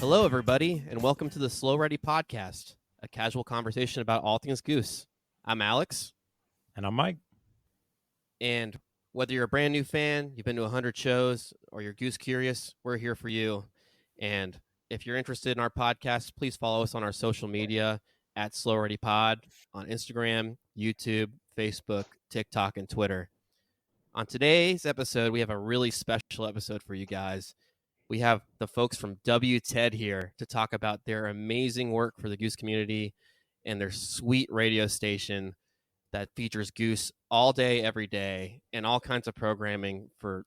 Hello, everybody, and welcome to the Slow Ready Podcast, a casual conversation about all things Goose. I'm Alex. And I'm Mike. And whether you're a brand new fan, you've been to 100 shows, or you're Goose curious, we're here for you. And if you're interested in our podcast, please follow us on our social media at Slow Ready Pod on Instagram, YouTube, Facebook, TikTok, and Twitter. On today's episode, we have a really special episode for you guys. We have the folks from WTED here to talk about their amazing work for the Goose community and their sweet radio station that features Goose all day, every day, and all kinds of programming for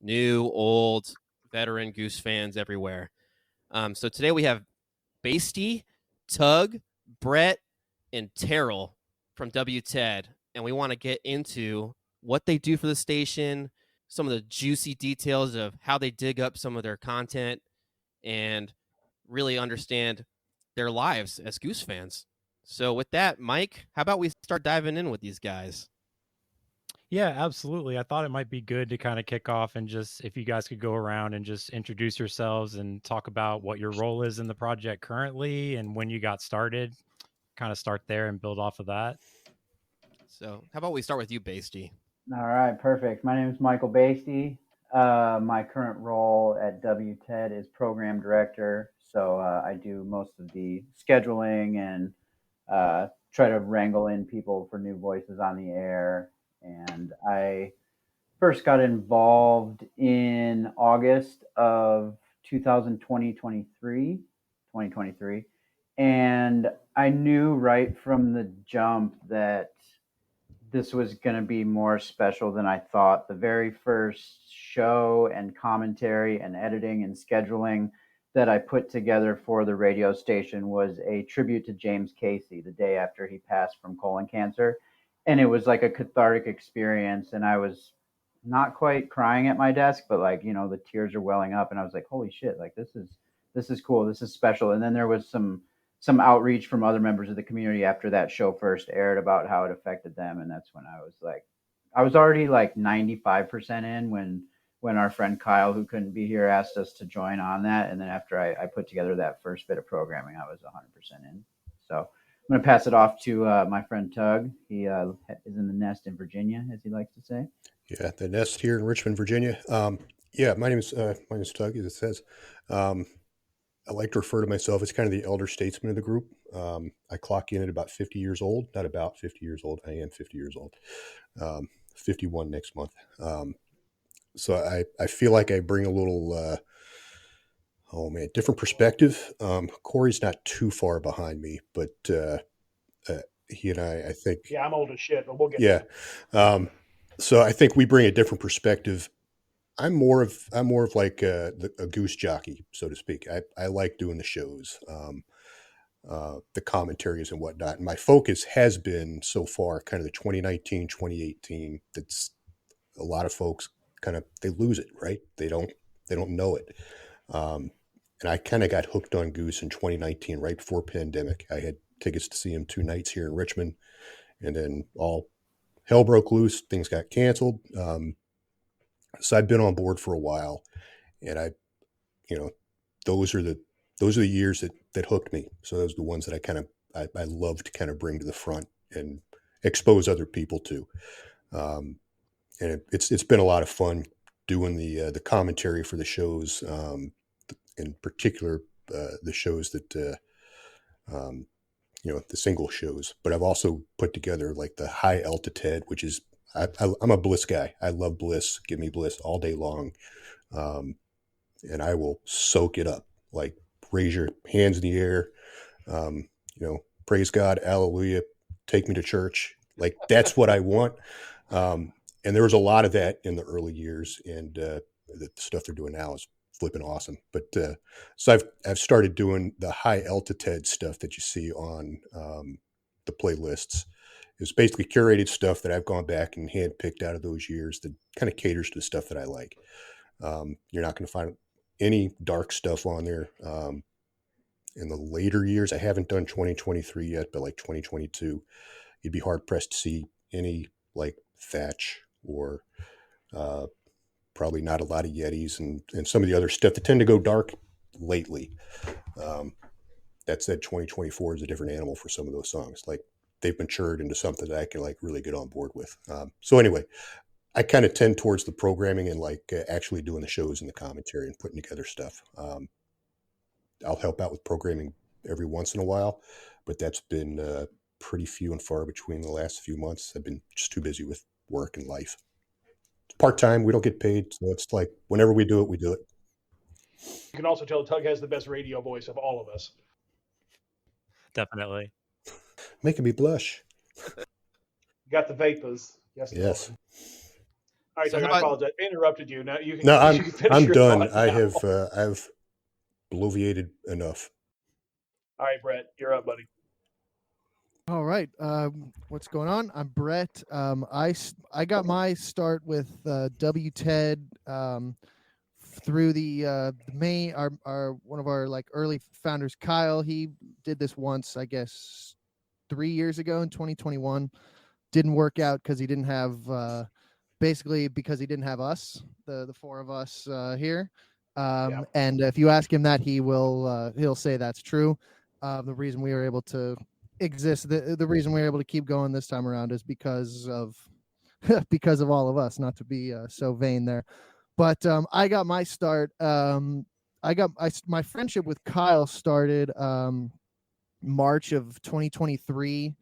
new, old, veteran Goose fans everywhere. So today we have Basty, Tug, Brett, and Terrell from WTED, and we want to get into what they do for the station, some of the juicy details of how they dig up some of their content, and really understand their lives as Goose fans. So with that, Mike, how about we start diving in with these guys? Yeah, absolutely. I thought it might be good to kind of kick off and just, if you guys could go around and just introduce yourselves and talk about what your role is in the project currently and when you got started, kind of start there and build off of that. So how about we start with you, Basty? All right, perfect. My name is Michael Basty. My current role at WTED is program director. So I do most of the scheduling and try to wrangle in people for new voices on the air. And I first got involved in August of 2023. And I knew right from the jump that this was going to be more special than I thought. The very first show and commentary and editing and scheduling that I put together for the radio station was a tribute to James Casey the day after he passed from colon cancer. And it was like a cathartic experience. And I was not quite crying at my desk, but like, you know, the tears are welling up and I was like, holy shit, like this is cool. This is special. And then there was some outreach from other members of the community after that show first aired about how it affected them. And that's when I was already like 95% in when our friend Kyle, who couldn't be here, asked us to join on that. And then after I put together that first bit of programming, I was 100% in. So I'm going to pass it off to my friend Tug. He is in the nest in Virginia, as he likes to say. Yeah, the nest here in Richmond, Virginia. My name is Tug, as it says. I like to refer to myself as kind of the elder statesman of the group. I clock in at about 50 years old, not about 50 years old. I am 50 years old, 51 next month. So I feel like I bring a little, different perspective. Corey's not too far behind me, but he and I think. Yeah, I'm old as shit, but we'll get there. So I think we bring a different perspective. I'm more of like a goose jockey, so to speak. I like doing the shows, the commentaries and whatnot. And my focus has been so far kind of the 2019, 2018. That's a lot of folks they lose it, right? They don't know it. And I kind of got hooked on Goose in 2019, right before pandemic. I had tickets to see him 2 nights here in Richmond, and then all hell broke loose. Things got canceled. So I've been on board for a while, and those are the years that hooked me. So those are the ones that I love to kind of bring to the front and expose other people to. And it's been a lot of fun doing the commentary for the shows, in particular the shows that the single shows. But I've also put together like the high altitude, which is I'm a Bliss guy. I love Bliss. Give me Bliss all day long. And I will soak it up. Like raise your hands in the air. Praise God. Hallelujah. Take me to church. Like that's what I want. And there was a lot of that in the early years. And the stuff they're doing now is flipping awesome. But so I've started doing the high altitude stuff that you see on the playlists. It's basically curated stuff that I've gone back and handpicked out of those years that kind of caters to the stuff that I like. You're not going to find any dark stuff on there. In the later years, I haven't done 2023 yet, but like 2022, you'd be hard pressed to see any like Thatch or probably not a lot of Yetis and some of the other stuff that tend to go dark lately. That said, 2024 is a different animal for some of those songs. Like they've matured into something that I can like really get on board with. So anyway, I kind of tend towards the programming and like actually doing the shows and the commentary and putting together stuff. I'll help out with programming every once in a while, but that's been pretty few and far between the last few months. I've been just too busy with work and life. It's part-time. We don't get paid. So it's like whenever we do it, we do it. You can also tell Tug has the best radio voice of all of us. Definitely. Making me blush. You got the vapors. Yes. Yes. Lord. All right, So Tug, how I about- apologize. I interrupted you. Now you can. No, you can finish I'm your done. thought I now. I've bloviated enough. All right, Brett, you're up, buddy. All right. What's going on? I'm Brett. I got my start with WTED through the main our one of our like early founders, Kyle. He did this once, I guess, 3 years ago in 2021. Didn't work out because he didn't have basically because he didn't have us, the four of us here. Yeah. And if you ask him that, he'll say that's true. The reason we were able to exist, the reason we were able to keep going this time around is because of because of all of us. Not to be so vain there, but I got my start. My friendship with Kyle started March of 2023.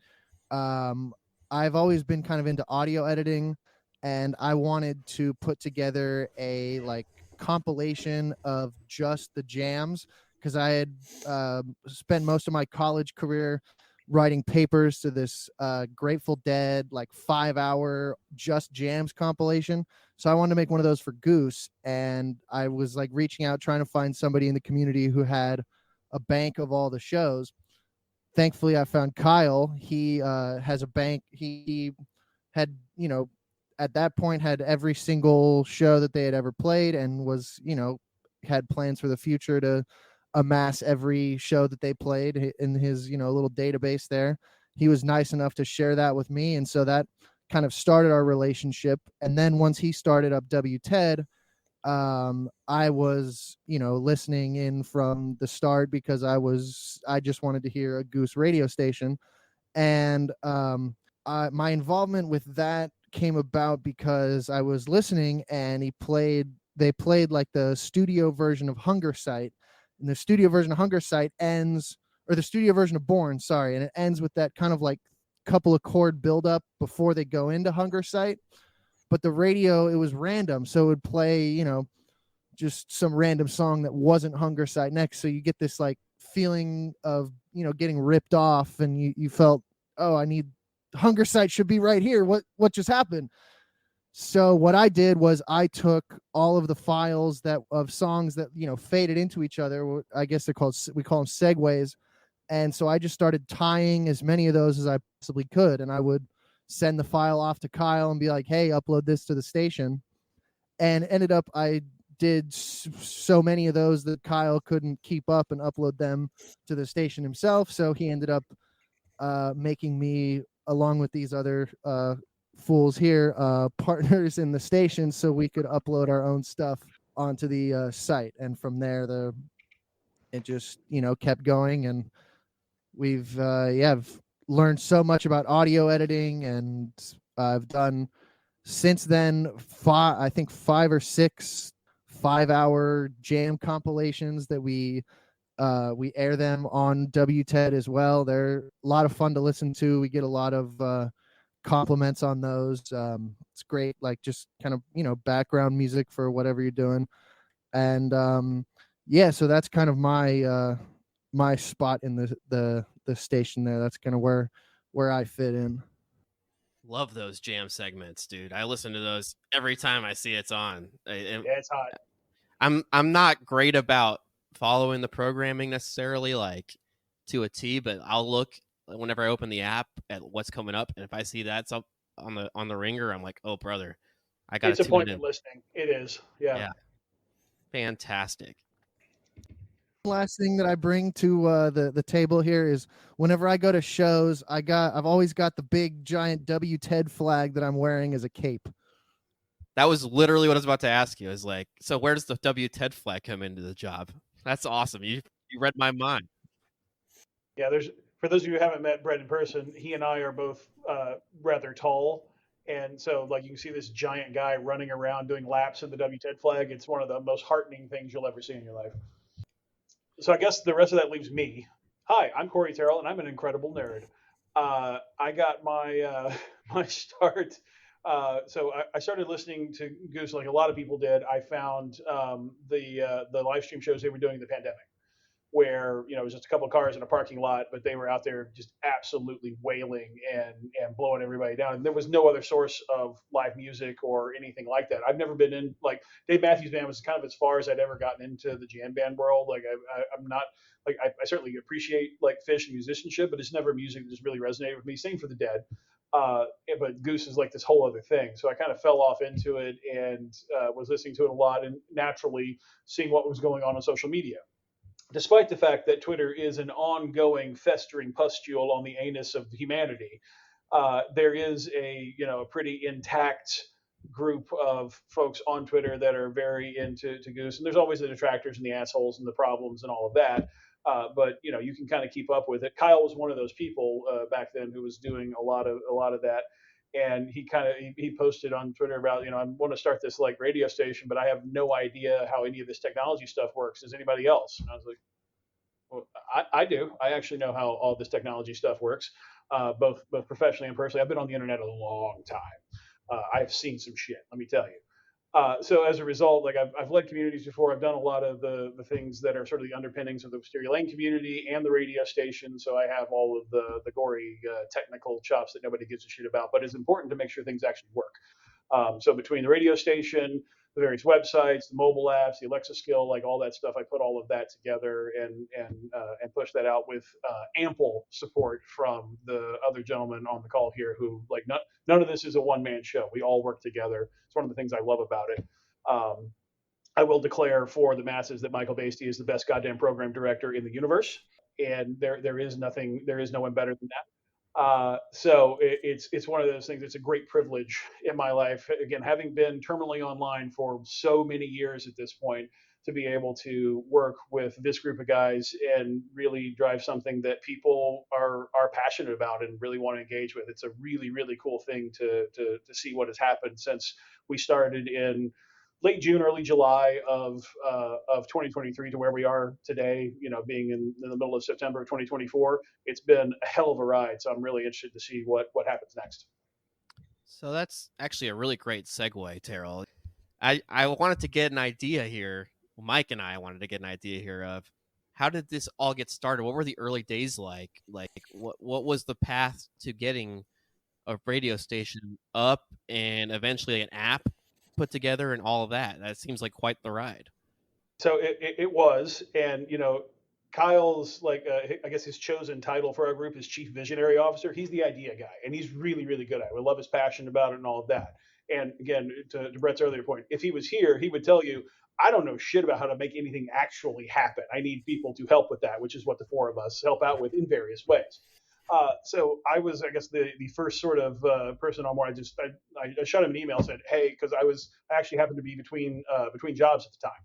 I've always been kind of into audio editing, and I wanted to put together a like compilation of just the jams because I had spent most of my college career writing papers to this Grateful Dead like 5-hour just jams compilation. So I wanted to make one of those for Goose, and I was like reaching out trying to find somebody in the community who had a bank of all the shows. Thankfully, I found Kyle. He has a bank. He had, at that point had every single show that they had ever played and was, had plans for the future to amass every show that they played in his, little database there. He was nice enough to share that with me. And so that kind of started our relationship. And then once he started up WTED, I was, listening in from the start because I just wanted to hear a Goose radio station. And my involvement with that came about because I was listening and they played like the studio version of Hunger Site, and the studio version of Hunger Site ends, or the studio version of Born, sorry, and it ends with that kind of like couple of chord buildup before they go into Hunger Site. But the radio, it was random, so it would play, just some random song that wasn't Hunger Site next. So you get this like feeling of, getting ripped off, and you felt, oh, I need Hunger Site should be right here. What just happened? So what I did was I took all of the files of songs that, faded into each other. I guess we call them segues. And so I just started tying as many of those as I possibly could. And I would send the file off to Kyle and be like, hey, upload this to the station. And ended up, I did so many of those that Kyle couldn't keep up and upload them to the station himself. So he ended up making me, along with these other fools here, partners in the station, so we could upload our own stuff onto the site. And from there, it just, kept going. And we've learned so much about audio editing, and I've done since then I think 5 or 6 5-hour jam compilations that we air them on WTED as well. They're a lot of fun to listen to. We get a lot of compliments on those. It's great, like just kind of background music for whatever you're doing. And so that's kind of my spot in the station there. That's kind of where I fit in. Love those jam segments, dude. I listen to those every time I see it's on. Yeah, it's hot. I'm not great about following the programming necessarily, like to a T, but I'll look whenever I open the app at what's coming up, and if I see that's up on the ringer, I'm like, oh brother, I got to tune appointment in. listening. It is. Yeah. Fantastic. Last thing that I bring to the table here is whenever I go to shows, I've always got the big giant WTED flag that I'm wearing as a cape. That was literally what I was about to ask you. Is like, so where does the WTED flag come into the job? That's awesome. You read my mind. Yeah, there's for those of you who haven't met Brett in person, he and I are both rather tall, and so like you can see this giant guy running around doing laps in the WTED flag. It's one of the most heartening things you'll ever see in your life. So I guess the rest of that leaves me. Hi, I'm Corey Terrell, and I'm an incredible nerd. I got my my start. I started listening to Goose like a lot of people did. I found the live stream shows they were doing in the pandemic, where it was just a couple of cars in a parking lot, but they were out there just absolutely wailing and blowing everybody down. And there was no other source of live music or anything like that. I've never been in like Dave Matthews Band was kind of as far as I'd ever gotten into the jam band world. Like I'm not like I certainly appreciate like Fish and musicianship, but it's never music that just really resonated with me. Same for the Dead. But Goose is like this whole other thing. So I kind of fell off into it and was listening to it a lot and naturally seeing what was going on social media, despite the fact that Twitter is an ongoing festering pustule on the anus of humanity. There is a pretty intact group of folks on Twitter that are very into Goose, and there's always the detractors and the assholes and the problems and all of that. But you can kind of keep up with it. Kyle was one of those people back then who was doing a lot of that, and he posted on Twitter about I want to start this like radio station, but I have no idea how any of this technology stuff works. Does anybody else? And I was like, well, I do. I actually know how all this technology stuff works, both professionally and personally. I've been on the internet a long time. I've seen some shit. Let me tell you. So as a result, like I've led communities before. I've done a lot of the things that are sort of the underpinnings of the Wisteria Lane community and the radio station. So I have all of the gory technical chops that nobody gives a shit about. But it's important to make sure things actually work. So between the radio station, the various websites, the mobile apps, the Alexa skill, like all that stuff, I put all of that together and push that out with ample support from the other gentlemen on the call here, who like none of this is a one man show. We all work together. It's one of the things I love about it. I will declare for the masses that Michael Basty is the best goddamn program director in the universe, and there is no one better than that. It's one of those things. It's a great privilege in my life. Again, having been terminally online for so many years at this point, to be able to work with this group of guys and really drive something that people are passionate about and really want to engage with. It's a really really cool thing to see what has happened since we started in late June, early July of 2023 to where we are today, being in the middle of September of 2024. It's been a hell of a ride. So I'm really interested to see what happens next. So that's actually a really great segue, Terrell. I wanted to get an idea here. Mike and I wanted to get an idea here of how did this all get started? What were the early days like? Like what was the path to getting a radio station up and eventually an app put together and all of that? That seems like quite the ride. So it was, and Kyle's I guess his chosen title for our group is Chief Visionary Officer. He's the idea guy, and he's really really good at it. We love his passion about it and all of that. And again, to Brett's earlier point, if he was here, he would tell you, I don't know shit about how to make anything actually happen. I need people to help with that, which is what the four of us help out with in various ways. So I was, I guess, the first sort of person on board. I shot him an email, said, hey, because I actually happened to be between jobs at the time.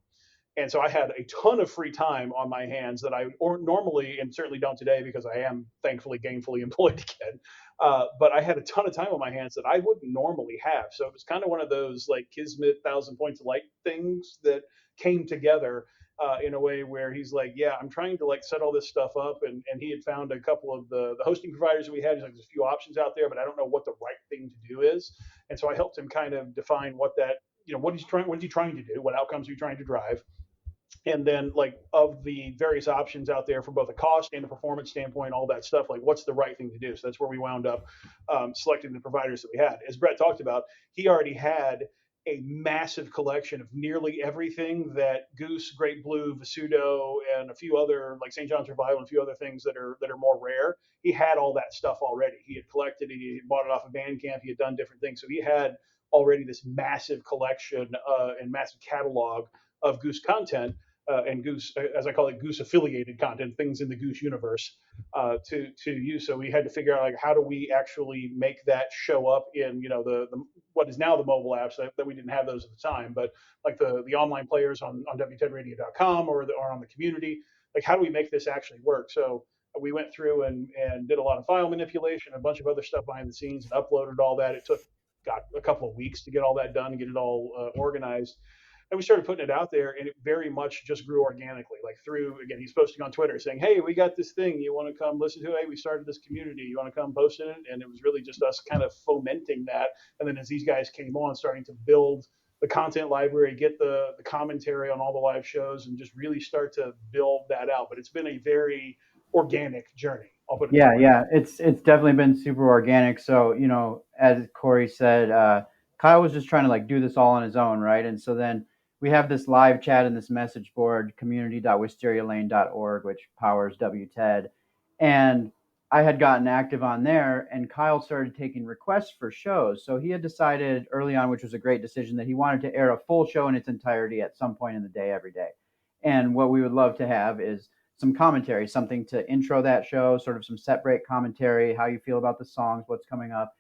And so I had a ton of free time on my hands that I normally, and certainly don't today because I am thankfully gainfully employed again. But I had a ton of time on my hands that I wouldn't normally have. So it was kind of one of those like Kismet 1,000 points of light things that came together in a way where he's like, yeah, I'm trying to like set all this stuff up. And he had found a couple of the hosting providers that we had. He's like, there's a few options out there, but I don't know what the right thing to do is. And so I helped him kind of define what that, what is he trying to do? What outcomes are you trying to drive? And then like of the various options out there from both a cost and a performance standpoint, all that stuff, like what's the right thing to do? So that's where we wound up selecting the providers that we had. As Brett talked about, he already had a massive collection of nearly everything that Goose, Great Blue, Visudo, and a few other like St. John's Revival and a few other things that are more rare. He had all that stuff already. He had collected it. He had bought it off of Bandcamp. He had done different things. So he had already this massive collection and massive catalog of Goose content and Goose, as I call it, Goose affiliated content, things in the Goose universe, to use. So we had to figure out like how do we actually make that show up in the what is now the mobile apps that we didn't have those at the time, but like the online players on WTEDradio.com or on the community. Like how do we make this actually work? So we went through and did a lot of file manipulation, a bunch of other stuff behind the scenes, and uploaded all that. It took got a couple of weeks to get all that done, get it all organized. And we started putting it out there, and it very much just grew organically. Like through, again, he's posting on Twitter saying, "Hey, we got this thing. You want to come listen to it? Hey, we started this community. You want to come post in it?" And it was really just us kind of fomenting that. And then as these guys came on, starting to build the content library, get the commentary on all the live shows, and just really start to build that out. But it's been a very organic journey. I'll put it Yeah, that way. yeah, it's definitely been super organic. So, as Corey said, Kyle was just trying to like do this all on his own, right? And so then we have this live chat in this message board, community.wisterialane.org, which powers WTED. And I had gotten active on there, and Kyle started taking requests for shows. So he had decided early on, which was a great decision, that he wanted to air a full show in its entirety at some point in the day every day. And what we would love to have is some commentary, something to intro that show, sort of some set break commentary, how you feel about the songs, what's coming up.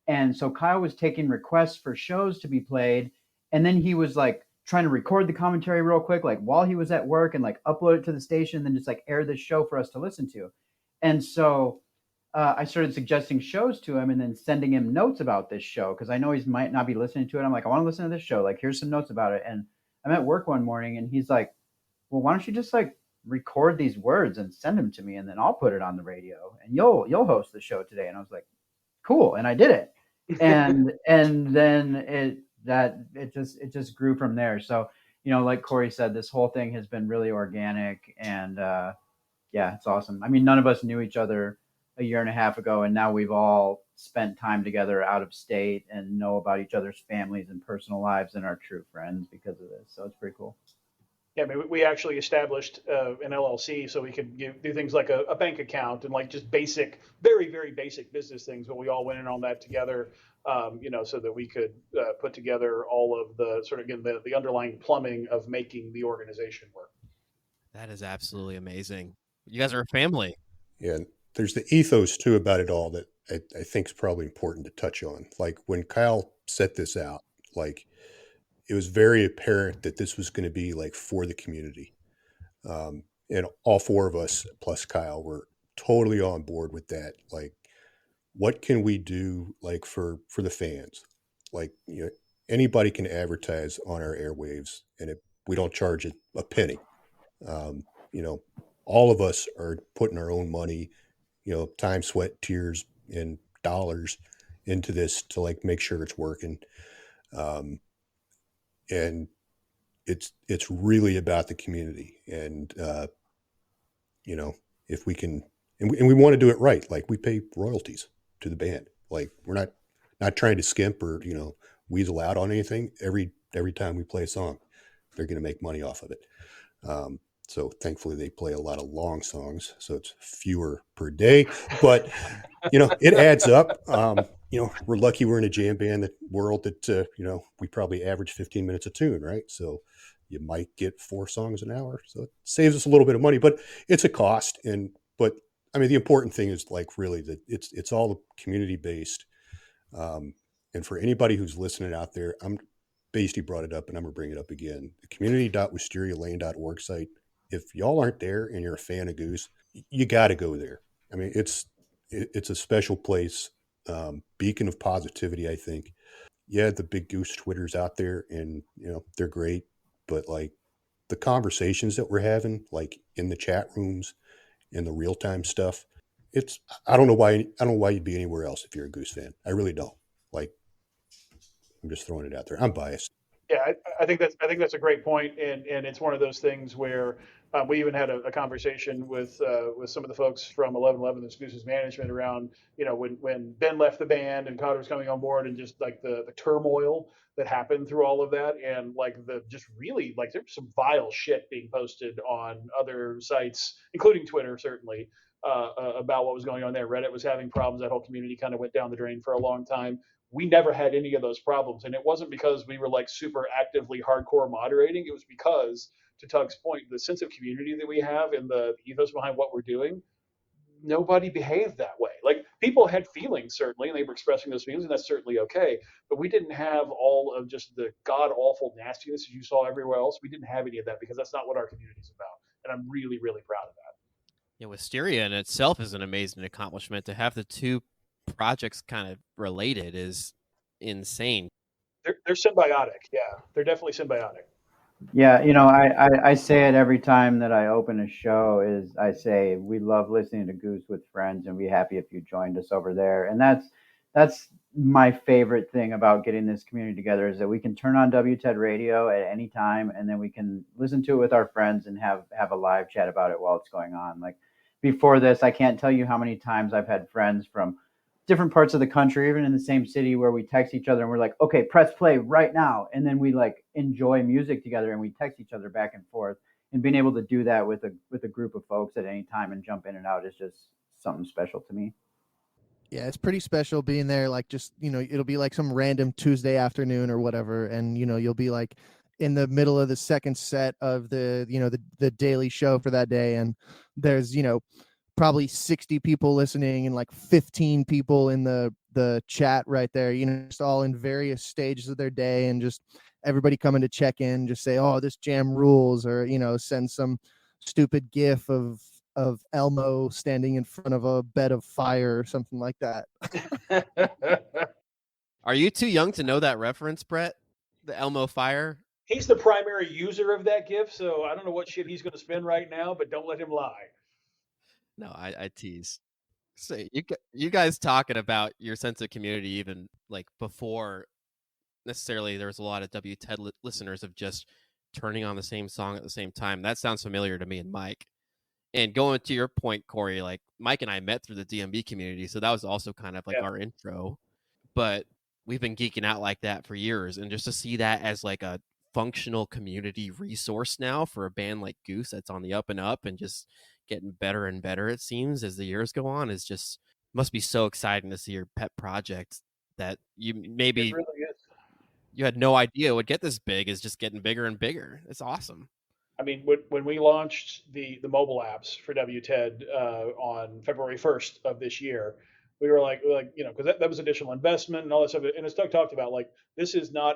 And so Kyle was taking requests for shows to be played. And then he was like trying to record the commentary real quick, like while he was at work, and like upload it to the station, and then just like air this show for us to listen to. And so I started suggesting shows to him and then sending him notes about this show because I know he might not be listening to it. I'm like, I want to listen to this show. Like, here's some notes about it. And I'm at work one morning, and he's like, well, why don't you just like record these words and send them to me, and then I'll put it on the radio, and you'll host the show today. And I was like, cool, and I did it. And then it just grew from there. So like Corey said, this whole thing has been really organic, and yeah, it's awesome. I mean, none of us knew each other a year and a half ago, and now we've all spent time together out of state and know about each other's families and personal lives and are true friends because of this. So it's pretty cool. Yeah, I mean, we actually established an LLC so we could do things like a bank account and like just basic, very, very basic business things. But we all went in on that together, so that we could put together all of the sort of, again, the underlying plumbing of making the organization work. That is absolutely amazing. You guys are a family. Yeah, there's the ethos too about it all that I think is probably important to touch on. Like when Kyle set this out, like it was very apparent that this was going to be like for the community. And all four of us plus Kyle were totally on board with that. Like, what can we do like for the fans? Like, anybody can advertise on our airwaves, and we don't charge it a penny. Um, you know, all of us are putting our own money, time, sweat, tears, and dollars into this to like make sure it's working. And it's really about the community, and if we can, and we want to do it right. Like we pay royalties to the band. Like we're not trying to skimp or weasel out on anything. Every time we play a song, they're going to make money off of it. So thankfully they play a lot of long songs, so it's fewer per day, but it adds up. We're lucky we're in a jam band world that, we probably average 15 minutes a tune, right? So you might get 4 songs an hour. So it saves us a little bit of money, but it's a cost. But I mean, the important thing is like really that it's all community based. And for anybody who's listening out there, Basty brought it up and I'm gonna bring it up again. The community.wisterialane.org site. If y'all aren't there and you're a fan of Goose, you got to go there. I mean, it's a special place, beacon of positivity, I think. Yeah, the big Goose Twitters out there, and they're great, but like the conversations that we're having, like in the chat rooms, in the real time stuff, I don't know why you'd be anywhere else if you're a Goose fan. I really don't. Like, I'm just throwing it out there. I'm biased. Yeah, I think that's a great point, and it's one of those things where we even had a conversation with some of the folks from 1111 the Goose's management around when Ben left the band and Cotter was coming on board, and just like the turmoil that happened through all of that, and like the just really like there's some vile shit being posted on other sites, including Twitter certainly, about what was going on there. Reddit was having problems. That whole community kind of went down the drain for a long time. We never had any of those problems, and it wasn't because we were like super actively hardcore moderating. It was because to Tug's point, the sense of community that we have and the ethos behind what we're doing, nobody behaved that way. Like people had feelings certainly, and they were expressing those feelings, and that's certainly okay. But we didn't have all of just the god awful nastiness as you saw everywhere else. We didn't have any of that because that's not what our community is about, and I'm really really proud of that. Yeah, Wisteria in itself is an amazing accomplishment. To have the two projects kind of related is insane. They're symbiotic. Yeah, they're definitely symbiotic. Yeah, you know, I say it every time that I open a show is I say we love listening to Goose with Friends and we're happy if you joined us over there. And that's my favorite thing about getting this community together is that we can turn on WTED radio at any time and then we can listen to it with our friends and have a live chat about it while it's going on. Like before this, I can't tell you how many times I've had friends from different parts of the country, even in the same city, where we text each other and we're like, okay, press play right now. And then we like enjoy music together and we text each other back and forth. And being able to do that with a group of folks at any time and jump in and out is just something special to me. Yeah, it's pretty special being there. Like, just, it'll be like some random Tuesday afternoon or whatever. And, you'll be like in the middle of the second set of the daily show for that day. And there's, probably 60 people listening and like 15 people in the chat right there, just all in various stages of their day, and just everybody coming to check in, just say, oh, this jam rules, or send some stupid gif of Elmo standing in front of a bed of fire or something like that. Are you too young to know that reference, Brett? The Elmo fire? He's the primary user of that gif, so I don't know what shit he's going to spin right now, but don't let him lie. No, I tease. So you guys talking about your sense of community even like before necessarily there was a lot of WTED listeners of just turning on the same song at the same time. That sounds familiar to me and Mike. And going to your point, Corey, like Mike and I met through the DMV community, so that was also kind of like our intro. But we've been geeking out like that for years, and just to see that as like a functional community resource now for a band like Goose that's on the up and up and just getting better and better, it seems, as the years go on, is just must be so exciting to see your pet project that you maybe really you had no idea would get this big is just getting bigger and bigger. It's awesome. I mean, when we launched the mobile apps for WTED on February 1st of this year, we were like because that was additional investment and all that stuff. And as Doug talked about, like this is not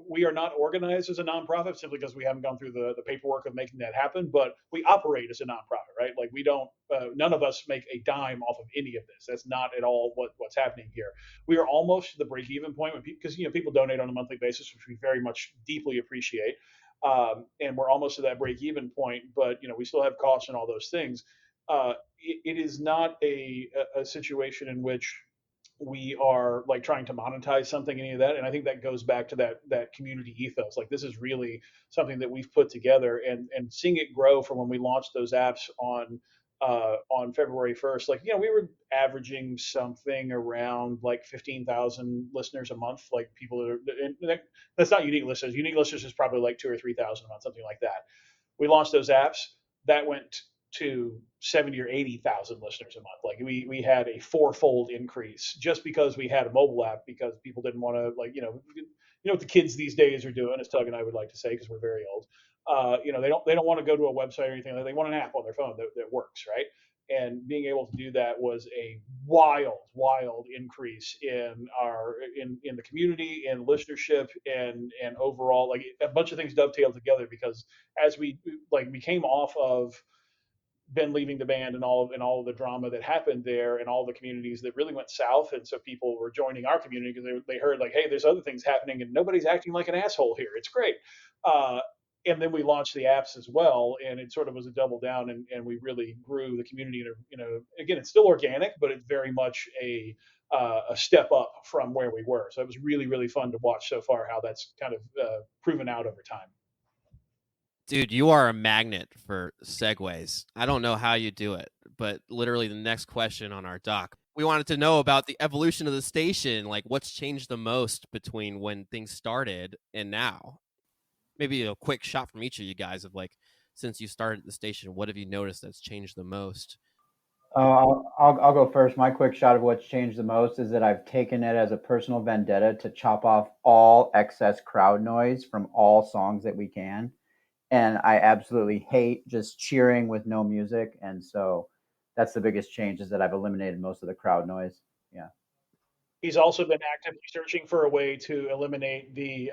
we are not organized as a nonprofit simply because we haven't gone through the paperwork of making that happen. But we operate as a nonprofit, right? Like we don't, none of us make a dime off of any of this. That's not at all what's happening here. We are almost to the break even point because people donate on a monthly basis, which we very much deeply appreciate. And we're almost to that break even point, but we still have costs and all those things. It is not a situation in which we are like trying to monetize something, any of that. And I think that goes back to that community ethos. Like this is really something that we've put together, and seeing it grow from when we launched those apps on February 1st. Like we were averaging something around like 15,000 listeners a month. Like people that's not unique listeners. Unique listeners is probably like 2,000 or 3,000 a month, something like that. We launched those apps. That went to 70 or 80,000 listeners a month. Like we had a fourfold increase just because we had a mobile app, because people didn't want to what the kids these days are doing, as Tug and I would like to say, because we're very old. They don't want to go to a website or anything. They want an app on their phone that works, right? And being able to do that was a wild increase in the community and listenership and overall, like a bunch of things dovetailed together, because as we came off of Ben leaving the band and all of the drama that happened there and all the communities that really went south, and so people were joining our community because they heard like, hey, there's other things happening and nobody's acting like an asshole here. It's great. And then we launched the apps as well, and it sort of was a double down, and we really grew the community. Again, it's still organic, but it's very much a step up from where we were. So it was really, really fun to watch so far how that's kind of proven out over time. Dude, you are a magnet for segues. I don't know how you do it, but literally the next question on our doc, we wanted to know about the evolution of the station, like what's changed the most between when things started and now. Maybe a quick shot from each of you guys of like, since you started the station, what have you noticed that's changed the most? I'll go first. My quick shot of what's changed the most is that I've taken it as a personal vendetta to chop off all excess crowd noise from all songs that we can. and I absolutely hate just cheering with no music. And so that's the biggest change, is that I've eliminated most of the crowd noise. Yeah. He's also been actively searching for a way to eliminate the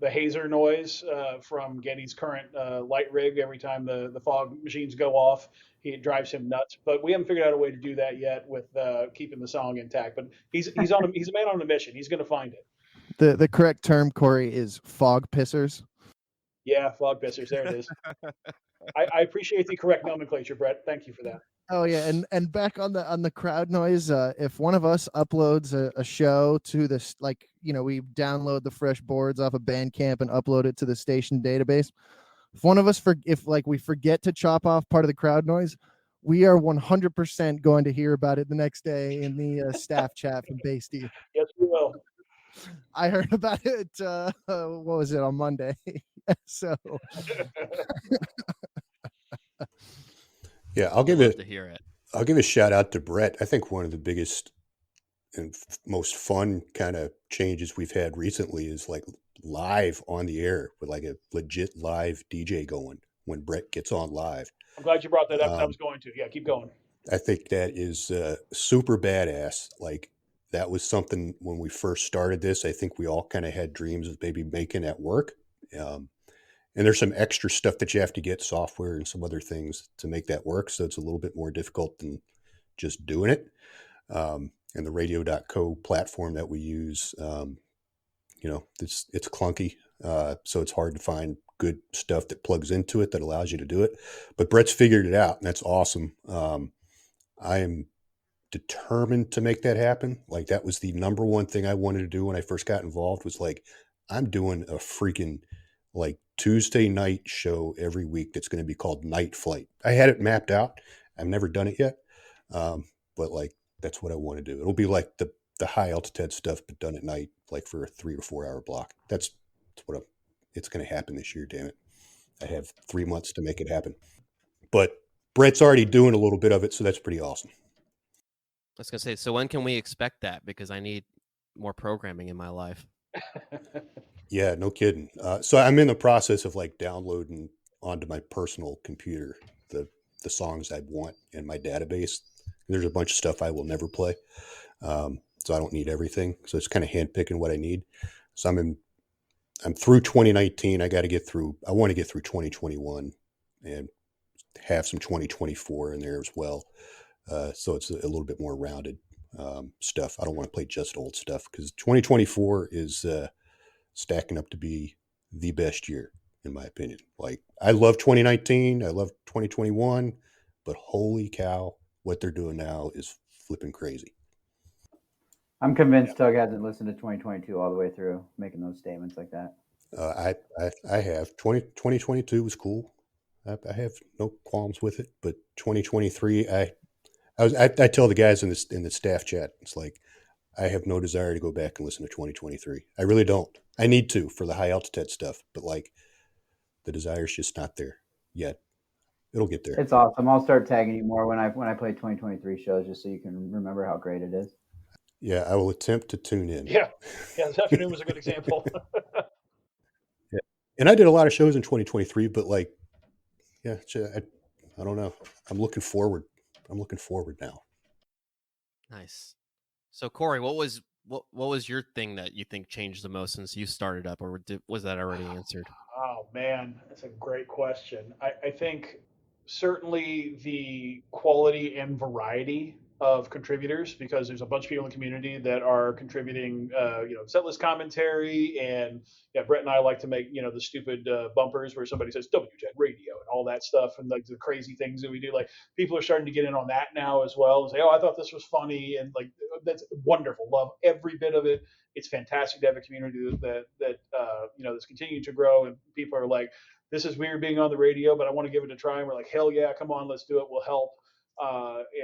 hazer noise from Getty's current light rig. Every time the fog machines go off, it drives him nuts. But we haven't figured out a way to do that yet with keeping the song intact. But he's a man on a mission. He's going to find it. The correct term, Corey, is fog pissers. Yeah, fog pissers. There it is. I appreciate the correct nomenclature, Brett. Thank you for that. Oh yeah, and back on the crowd noise. If one of us uploads a show to this, like, we download the fresh boards off of Bandcamp and upload it to the station database. If one of us we forget to chop off part of the crowd noise, we are 100% going to hear about it the next day in the staff chat from Basty. Yes, we will. I heard about it. What was it, on Monday? So. Yeah, I'd love to hear it. I'll give a shout out to Brett. I think one of the biggest and most fun kind of changes we've had recently is like live on the air with like a legit live DJ going when Brett gets on live. I'm glad you brought that up. I was going to. Yeah, keep going. I think that is super badass. Like, that was something when we first started this. I think we all kind of had dreams of maybe making that work. And there's some extra stuff that you have to get, software and some other things to make that work. So it's a little bit more difficult than just doing it. And the radio.co platform that we use, it's clunky. So it's hard to find good stuff that plugs into it that allows you to do it. But Brett's figured it out, and that's awesome. I am determined to make that happen. Like, that was the number one thing I wanted to do when I first got involved, was like, I'm doing a freaking like Tuesday night show every week that's going to be called Night Flight. I had it mapped out. I've never done it yet. But like, that's what I want to do. It'll be like the high altitude stuff, but done at night, like for a 3 or 4 hour block. That's what it's going to happen this year. Damn it. I have 3 months to make it happen, but Brett's already doing a little bit of it. So that's pretty awesome. I was going to say, so when can we expect that? Because I need more programming in my life. Yeah, no kidding. So I'm in the process of like downloading onto my personal computer the songs I want in my database. There's a bunch of stuff I will never play, so I don't need everything. So it's kind of handpicking what I need. So I'm through 2019. I want to get through 2021 and have some 2024 in there as well. So it's a little bit more rounded stuff. I don't want to play just old stuff, because 2024 is stacking up to be the best year, in my opinion. Like, I love 2019, I love 2021, but holy cow, what they're doing now is flipping crazy. I'm convinced Tug hasn't listened to 2022 all the way through, making those statements like that. I have. 2022 was cool. I have no qualms with it, but 2023, I tell the guys in the staff chat, it's like, I have no desire to go back and listen to 2023. I really don't. I need to for the high altitude stuff, but like, the desire's just not there yet. It'll get there. It's awesome. I'll start tagging you more when I play 2023 shows, just so you can remember how great it is. Yeah, I will attempt to tune in. Yeah, this afternoon was a good example. Yeah. And I did a lot of shows in 2023, but like, yeah, I don't know. I'm looking forward now. Nice. So Corey, what was your thing that you think changed the most since you started up, or was that already answered? Oh man, that's a great question. I think certainly the quality and variety of contributors, because there's a bunch of people in the community that are contributing, setlist commentary, and yeah, Brett and I like to make the stupid bumpers where somebody says WTED Radio and all that stuff, and like the crazy things that we do. Like, people are starting to get in on that now as well, and say, "Oh, I thought this was funny," and like, that's wonderful. Love every bit of it. It's fantastic to have a community that that's continuing to grow, and people are like, "This is weird being on the radio, but I want to give it a try." And we're like, "Hell yeah, come on, let's do it. We'll help."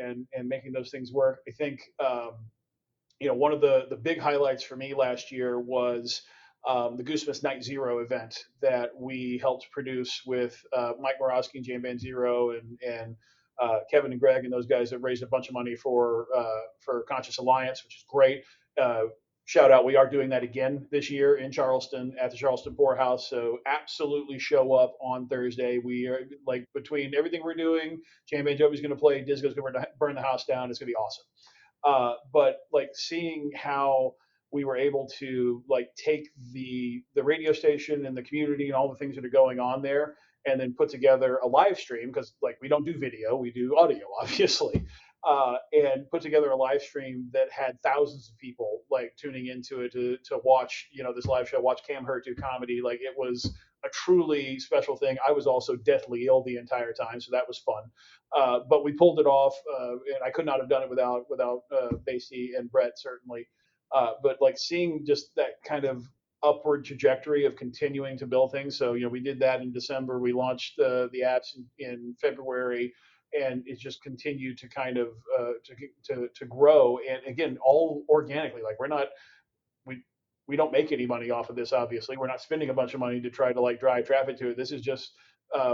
And making those things work. I think one of the big highlights for me last year was the Goosemas Night Zero event that we helped produce with Mike Morosky and Jam Band Zero and Kevin and Greg and those guys that raised a bunch of money for Conscious Alliance, which is great. shout out, we are doing that again this year in Charleston at the Charleston Poorhouse. So absolutely show up on Thursday. We are like between everything we're doing, Jam Band Jovi's going to play, Disco's going to burn the house down. It's going to be awesome. But like seeing how we were able to like take the radio station and the community and all the things that are going on there and then put together a live stream because like we don't do video, we do audio, obviously, and put together a live stream that had thousands of people like tuning into it to watch this live show, watch Cam Hurt do comedy. Like it was a truly special thing. I was also deathly ill the entire time, so that was fun. But we pulled it off, and I could not have done it without Basie and Brett certainly. But like seeing just that kind of upward trajectory of continuing to build things. So we did that in December. We launched the apps in February, and it's just continued to kind of to grow. And again, all organically. Like we don't make any money off of this. Obviously, we're not spending a bunch of money to try to like drive traffic to it. This is just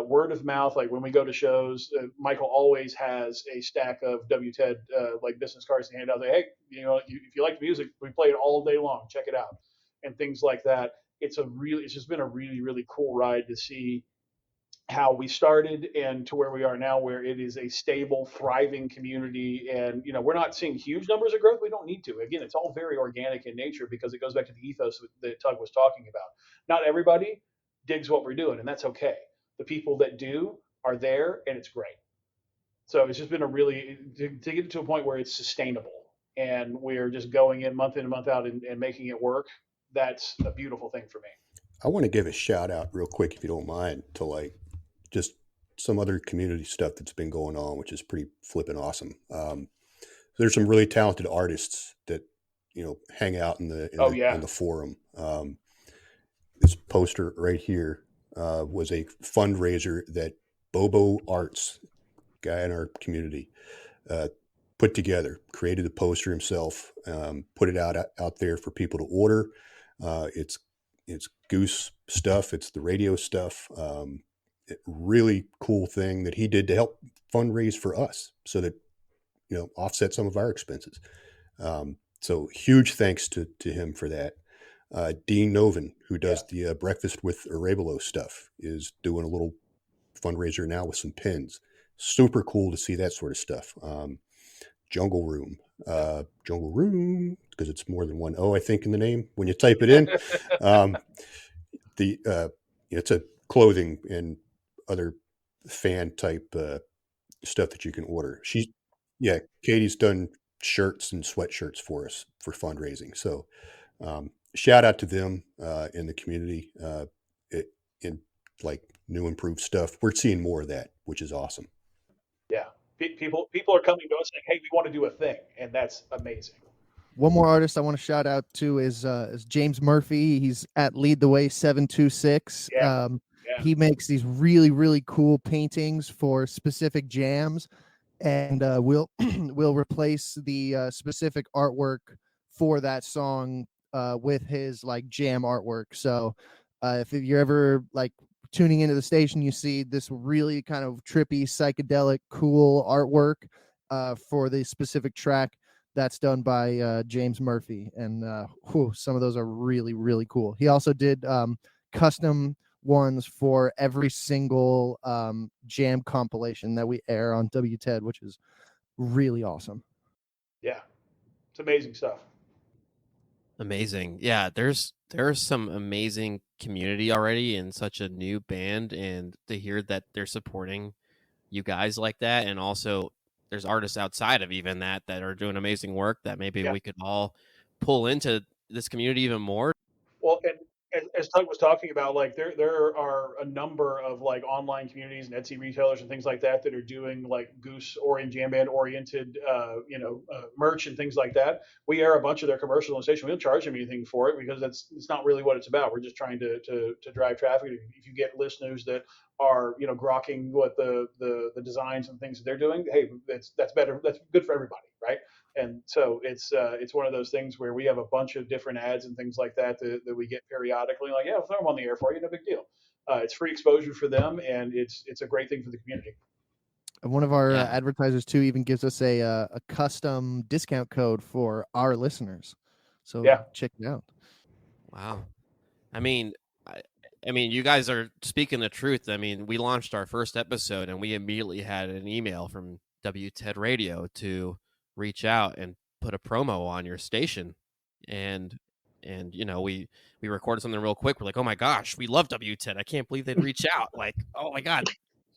word of mouth. Like when we go to shows, Michael always has a stack of WTED like business cards to hand out. Like, hey, if you like music, we play it all day long. Check it out, and things like that. It's just been a really really cool ride to see how we started and to where we are now, where it is a stable, thriving community. And we're not seeing huge numbers of growth. We don't need to. Again, it's all very organic in nature because it goes back to the ethos that Tug was talking about. Not everybody digs what we're doing, and that's okay. The people that do are there, and it's great. So it's just been a really to get to a point where it's sustainable, and we're just going in and month out and making it work. That's a beautiful thing for me. I want to give a shout out real quick, if you don't mind, to like just some other community stuff that's been going on, which is pretty flippin' awesome. There's some really talented artists that hang out in the forum. This poster right here was a fundraiser that Bobo Arts, guy in our community, put together, created the poster himself, put it out there for people to order. It's Goose stuff. It's the radio stuff. Really cool thing that he did to help fundraise for us so that, offset some of our expenses. So huge thanks to him for that. Dean Noven, who does the Breakfast with Arevalo stuff, is doing a little fundraiser now with some pins. Super cool to see that sort of stuff. Jungle Room, because it's more than one O, I think, in the name when you type it in. It's a clothing and other fan type stuff that you can order. Katie's done shirts and sweatshirts for us for fundraising. So shout out to them in the community in like new improved stuff. We're seeing more of that, which is awesome. Yeah, people are coming to us saying, "Hey, we want to do a thing," and that's amazing. One more artist I want to shout out to is James Murphy. He's at Lead the Way 726. He makes these really, really cool paintings for specific jams, and we'll replace the specific artwork for that song with his like jam artwork. So if you're ever like tuning into the station, you see this really kind of trippy, psychedelic, cool artwork for the specific track. That's done by James Murphy, and some of those are really, really cool. He also did custom ones for every single jam compilation that we air on WTED, which is really awesome. Yeah, it's amazing stuff. Amazing. Yeah, there's some amazing community already in such a new band, and to hear that they're supporting you guys like that, and also there's artists outside of even that are doing amazing work that maybe we could all pull into this community even more. Well, and as Tug was talking about, like there are a number of like online communities and Etsy retailers and things like that are doing like Goose or in Jam Band oriented, merch and things like that. We air a bunch of their commercials on the station. We don't charge them anything for it because it's not really what it's about. We're just trying to drive traffic. If you get listeners that are grokking what the designs and things that they're doing, hey, that's better. That's good for everybody, right? And so it's one of those things where we have a bunch of different ads and things like that we get periodically. Like, yeah, I'll throw them on the air for you, no big deal. It's free exposure for them, and it's a great thing for the community. One of our advertisers too even gives us a custom discount code for our listeners. So Yeah. check it out. Wow. I mean, I mean, you guys are speaking the truth. I mean, we launched our first episode and we immediately had an email from WTED Radio to reach out and put a promo on your station. And you know, we recorded something real quick. We're like, "Oh my gosh, we love WTED. I can't believe they'd reach out." Like, "Oh my god,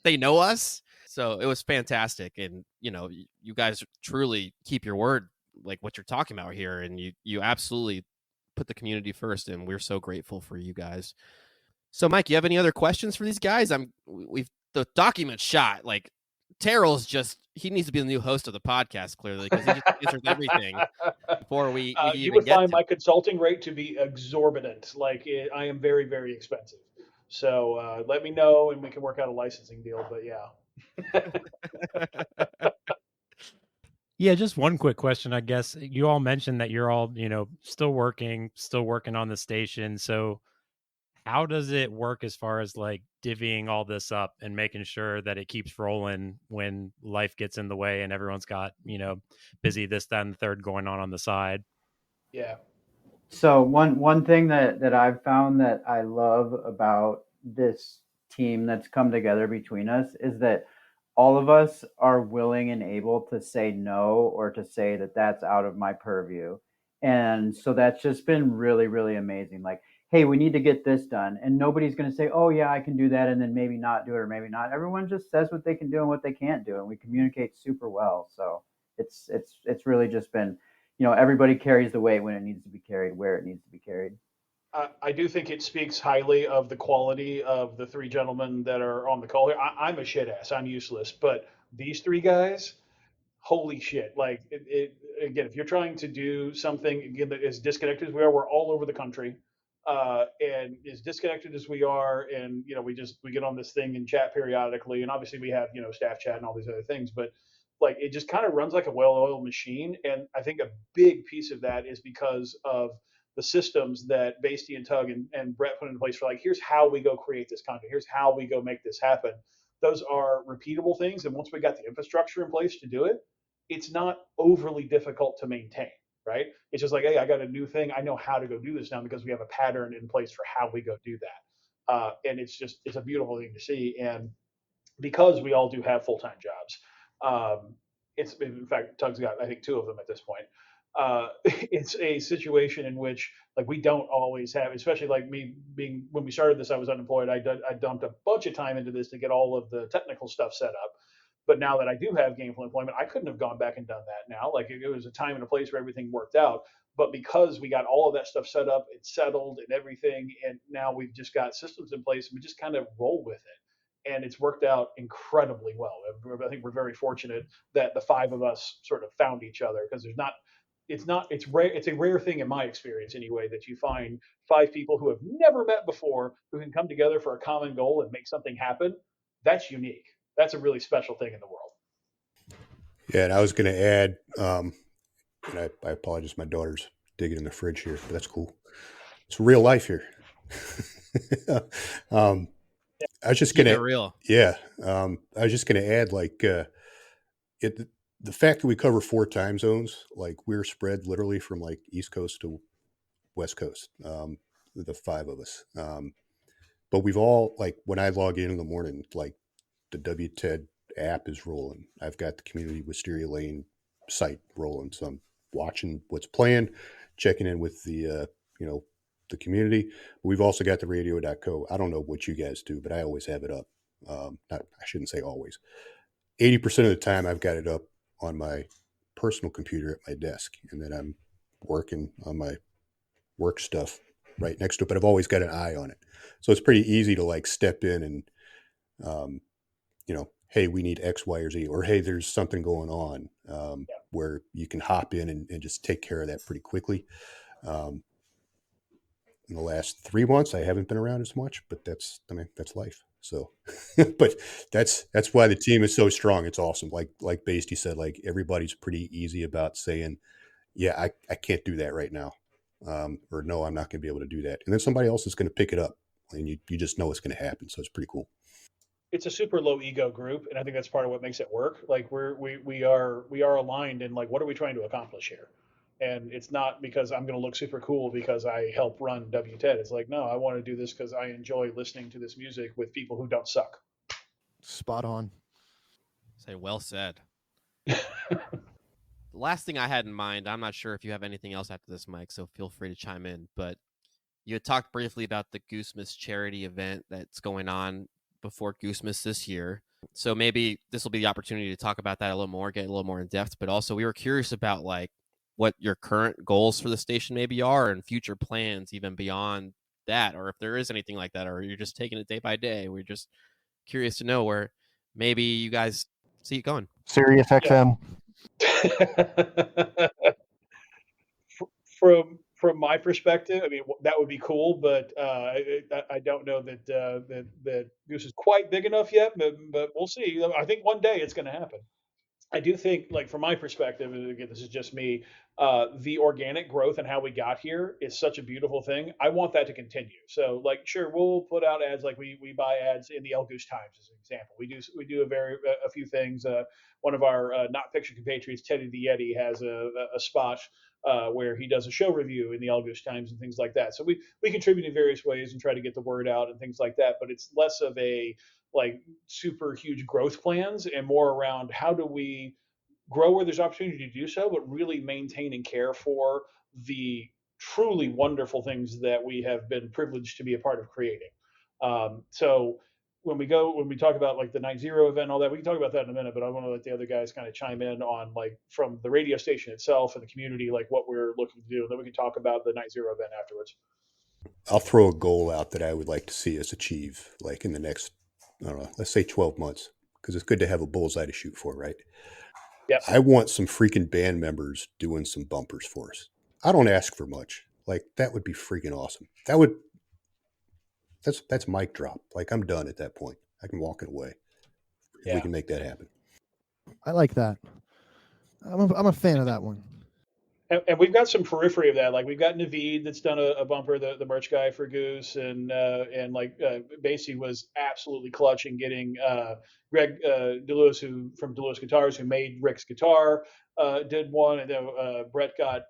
they know us." So, it was fantastic, and you know, you guys truly keep your word, like what you're talking about here, and you absolutely put the community first, and we're so grateful for you guys. So, Mike, you have any other questions for these guys? We've the document shot. Like, Terrell's just he needs to be the new host of the podcast, clearly, because he just answers everything before we You even would get find to my it. consulting rate to be exorbitant. Like I am very, very expensive. So let me know and we can work out a licensing deal. But yeah. Yeah, just one quick question, I guess. You all mentioned that you're all, still working on the station. So how does it work as far as like divvying all this up and making sure that it keeps rolling when life gets in the way and everyone's got, busy this, that, and the third going on the side? Yeah. So one thing that I've found that I love about this team that's come together between us is that all of us are willing and able to say no or to say that that's out of my purview. And so that's just been really, really amazing. Like, hey, we need to get this done. And nobody's going to say, oh, yeah, I can do that. And then maybe not do it or maybe not. Everyone just says what they can do and what they can't do. And we communicate super well. So it's really just been, everybody carries the weight when it needs to be carried, where it needs to be carried. I do think it speaks highly of the quality of the three gentlemen that are on the call here. I'm a shit ass. I'm useless. But these three guys, holy shit. Like, again, if you're trying to do something, again, that is disconnected as we are, we're all over the country. And as disconnected as we are, and we get on this thing and chat periodically, and obviously we have staff chat and all these other things, but like it just kind of runs like a well-oiled machine. And I think a big piece of that is because of the systems that Basty and Tug and Brett put in place for like, here's how we go create this content, here's how we go make this happen. Those are repeatable things, and once we got the infrastructure in place to do it, it's not overly difficult to maintain, right? It's just like, hey, I got a new thing. I know how to go do this now because we have a pattern in place for how we go do that. And it's a beautiful thing to see. And because we all do have full time jobs, it's in fact, Tug's got, I think, two of them at this point. It's a situation in which like we don't always have, especially like me being when we started this, I was unemployed. I dumped a bunch of time into this to get all of the technical stuff set up. But now that I do have gainful employment, I couldn't have gone back and done that now. Like it was a time and a place where everything worked out. But because we got all of that stuff set up, it's settled and everything, and now we've just got systems in place, and we just kind of roll with it. And it's worked out incredibly well. I think we're very fortunate that the five of us sort of found each other because it's rare. It's a rare thing in my experience anyway that you find five people who have never met before who can come together for a common goal and make something happen. That's unique. That's a really special thing in the world. Yeah, and I was going to add, and I apologize, my daughter's digging in the fridge here, but that's cool. It's real life here. I was just Keep going it to, real. yeah, I was just going to add, like, the fact that we cover 4 time zones, like we're spread literally from like East Coast to West Coast, the 5 of us. But we've all like when I log in the morning, like the WTED app is rolling. I've got the Community Wisteria Lane site rolling, so I'm watching what's planned, checking in with the community. We've also got the radio.co. I don't know what you guys do, but I always have it up. I shouldn't say always. 80% of the time, I've got it up on my personal computer at my desk, and then I'm working on my work stuff right next to it. But I've always got an eye on it, so it's pretty easy to like step in and um, hey, we need X, Y, or Z, or hey, there's something going on where you can hop in and just take care of that pretty quickly. In the last 3 months, I haven't been around as much, but that's life. So, but that's why the team is so strong. It's awesome. Like Basty said, like everybody's pretty easy about saying, yeah, I can't do that right now. Or no, I'm not going to be able to do that. And then somebody else is going to pick it up and you just know it's going to happen. So it's pretty cool. It's a super low ego group, and I think that's part of what makes it work. Like we are aligned in like what are we trying to accomplish here, And it's not because I'm going to look super cool because I help run WTED. It's like, no, I want to do this because I enjoy listening to this music with people who don't suck. Spot on. Say well said. The last thing I had in mind, I'm not sure if you have anything else after this, Mike, so feel free to chime in. But you had talked briefly about the Goosemas charity event that's going on before Goosemas this year. So maybe this will be the opportunity to talk about that a little more, get a little more in depth. But also, we were curious about like what your current goals for the station maybe are and future plans even beyond that, or if there is anything like that, or you're just taking it day by day. We're just curious to know where maybe you guys see it going. Sirius XM. From my perspective, I mean that would be cool, but I don't know that that Goose is quite big enough yet. But we'll see. I think one day it's going to happen. I do think, like from my perspective, and again, this is just me, the organic growth and how we got here is such a beautiful thing. I want that to continue. So, like, sure, we'll put out ads, like we buy ads in the El Goose Times as an example. We do a few things. One of our not picture compatriots, Teddy the Yeti, has a spot where he does a show review in the El Goose Times and things like that. So we contribute in various ways and try to get the word out and things like that. But it's less of a like super huge growth plans and more around how do we grow where there's opportunity to do so, but really maintain and care for the truly wonderful things that we have been privileged to be a part of creating. So when we talk about like the 90 event and all that, we can talk about that in a minute, but I want to let the other guys kind of chime in on like from the radio station itself and the community, like what we're looking to do. And then we can talk about the 90 event afterwards. I'll throw a goal out that I would like to see us achieve, like in the next, I don't know, let's say 12 months, because it's good to have a bullseye to shoot for, right? Yep. I want some freaking band members doing some bumpers for us. I don't ask for much. Like that would be freaking awesome. That's mic drop. Like I'm done at that point. I can walk it away if we can make that happen. I like that. I'm a fan of that one. And we've got some periphery of that. Like we've got Naveed that's done a bumper, the merch guy for Goose, and Basie was absolutely clutch in getting Greg DeLewis, who from DeLewis Guitars, who made Rick's guitar, did one, and then Brett got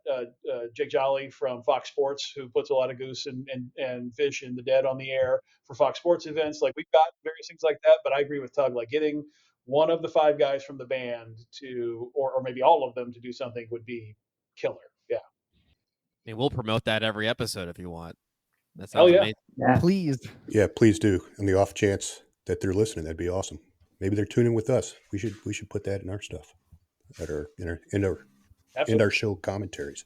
Jake Jolly from Fox Sports, who puts a lot of Goose and Fish and the Dead on the air for Fox Sports events. Like we've got various things like that. But I agree with Tug. Like getting one of the five guys from the band to, or maybe all of them to do something would be killer. Yeah. I mean, we'll promote that every episode if you want. That Hell sounds yeah. amazing. Yeah. Please. Yeah, please do. On the off chance that they're listening, that'd be awesome. Maybe they're tuning with us. We should put that in our stuff, at in our show commentaries.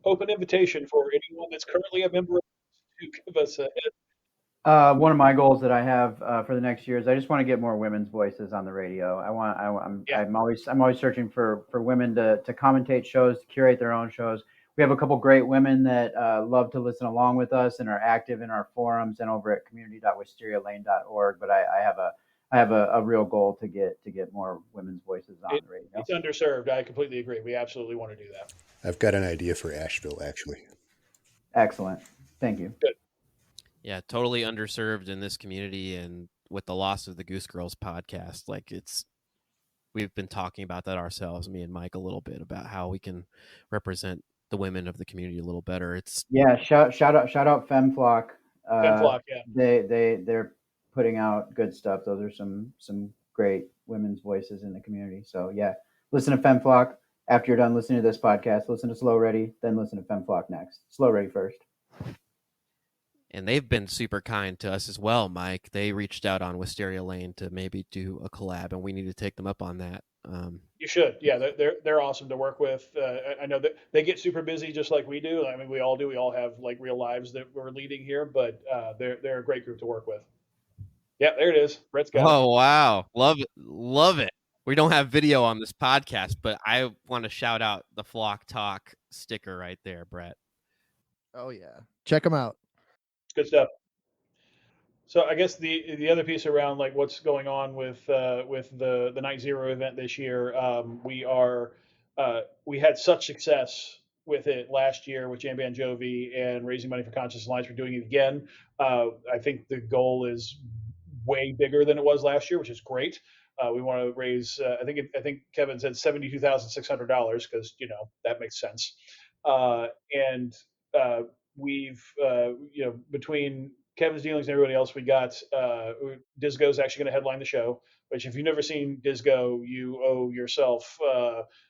Open invitation for anyone that's currently a member to give us a hit. One of my goals that I have for the next year is I just want to get more women's voices on the radio. I'm always searching for women to commentate shows, to curate their own shows. We have a couple great women that love to listen along with us and are active in our forums and over at community.wisterialane.org. But I have a real goal to get more women's voices on the radio. It's underserved. I completely agree. We absolutely want to do that. I've got an idea for Asheville, actually. Excellent. Thank you. Good. Yeah, totally underserved in this community, and with the loss of the Goose Girls podcast, like we've been talking about that ourselves, me and Mike, a little bit about how we can represent the women of the community a little better. Shout out FemFlock. FemFlock, yeah. They're putting out good stuff. Those are some great women's voices in the community. So yeah, listen to FemFlock. After you're done listening to this podcast, listen to Slow Ready, then listen to FemFlock next. Slow Ready first. And they've been super kind to us as well, Mike. They reached out on Wisteria Lane to maybe do a collab, and we need to take them up on that. You should. Yeah, they're awesome to work with. I know that they get super busy just like we do. I mean, we all do. We all have like real lives that we're leading here, but they're a great group to work with. Yeah, there it is. Brett's got it. Oh, wow. Love it. We don't have video on this podcast, but I want to shout out the Flock Talk sticker right there, Brett. Oh yeah. Check them out. Good stuff. So I guess the other piece around like what's going on with the Night Zero event this year, we had such success with it last year with Jan Ban Jovi and raising money for Conscious Alliance. We're doing it again. I think the goal is way bigger than it was last year, which is great. We want to raise. I think Kevin said $72,600 because that makes sense. And we've between Kevin's dealings and everybody else, we got Disco's actually going to headline the show. Which, if you've never seen Disco, you owe yourself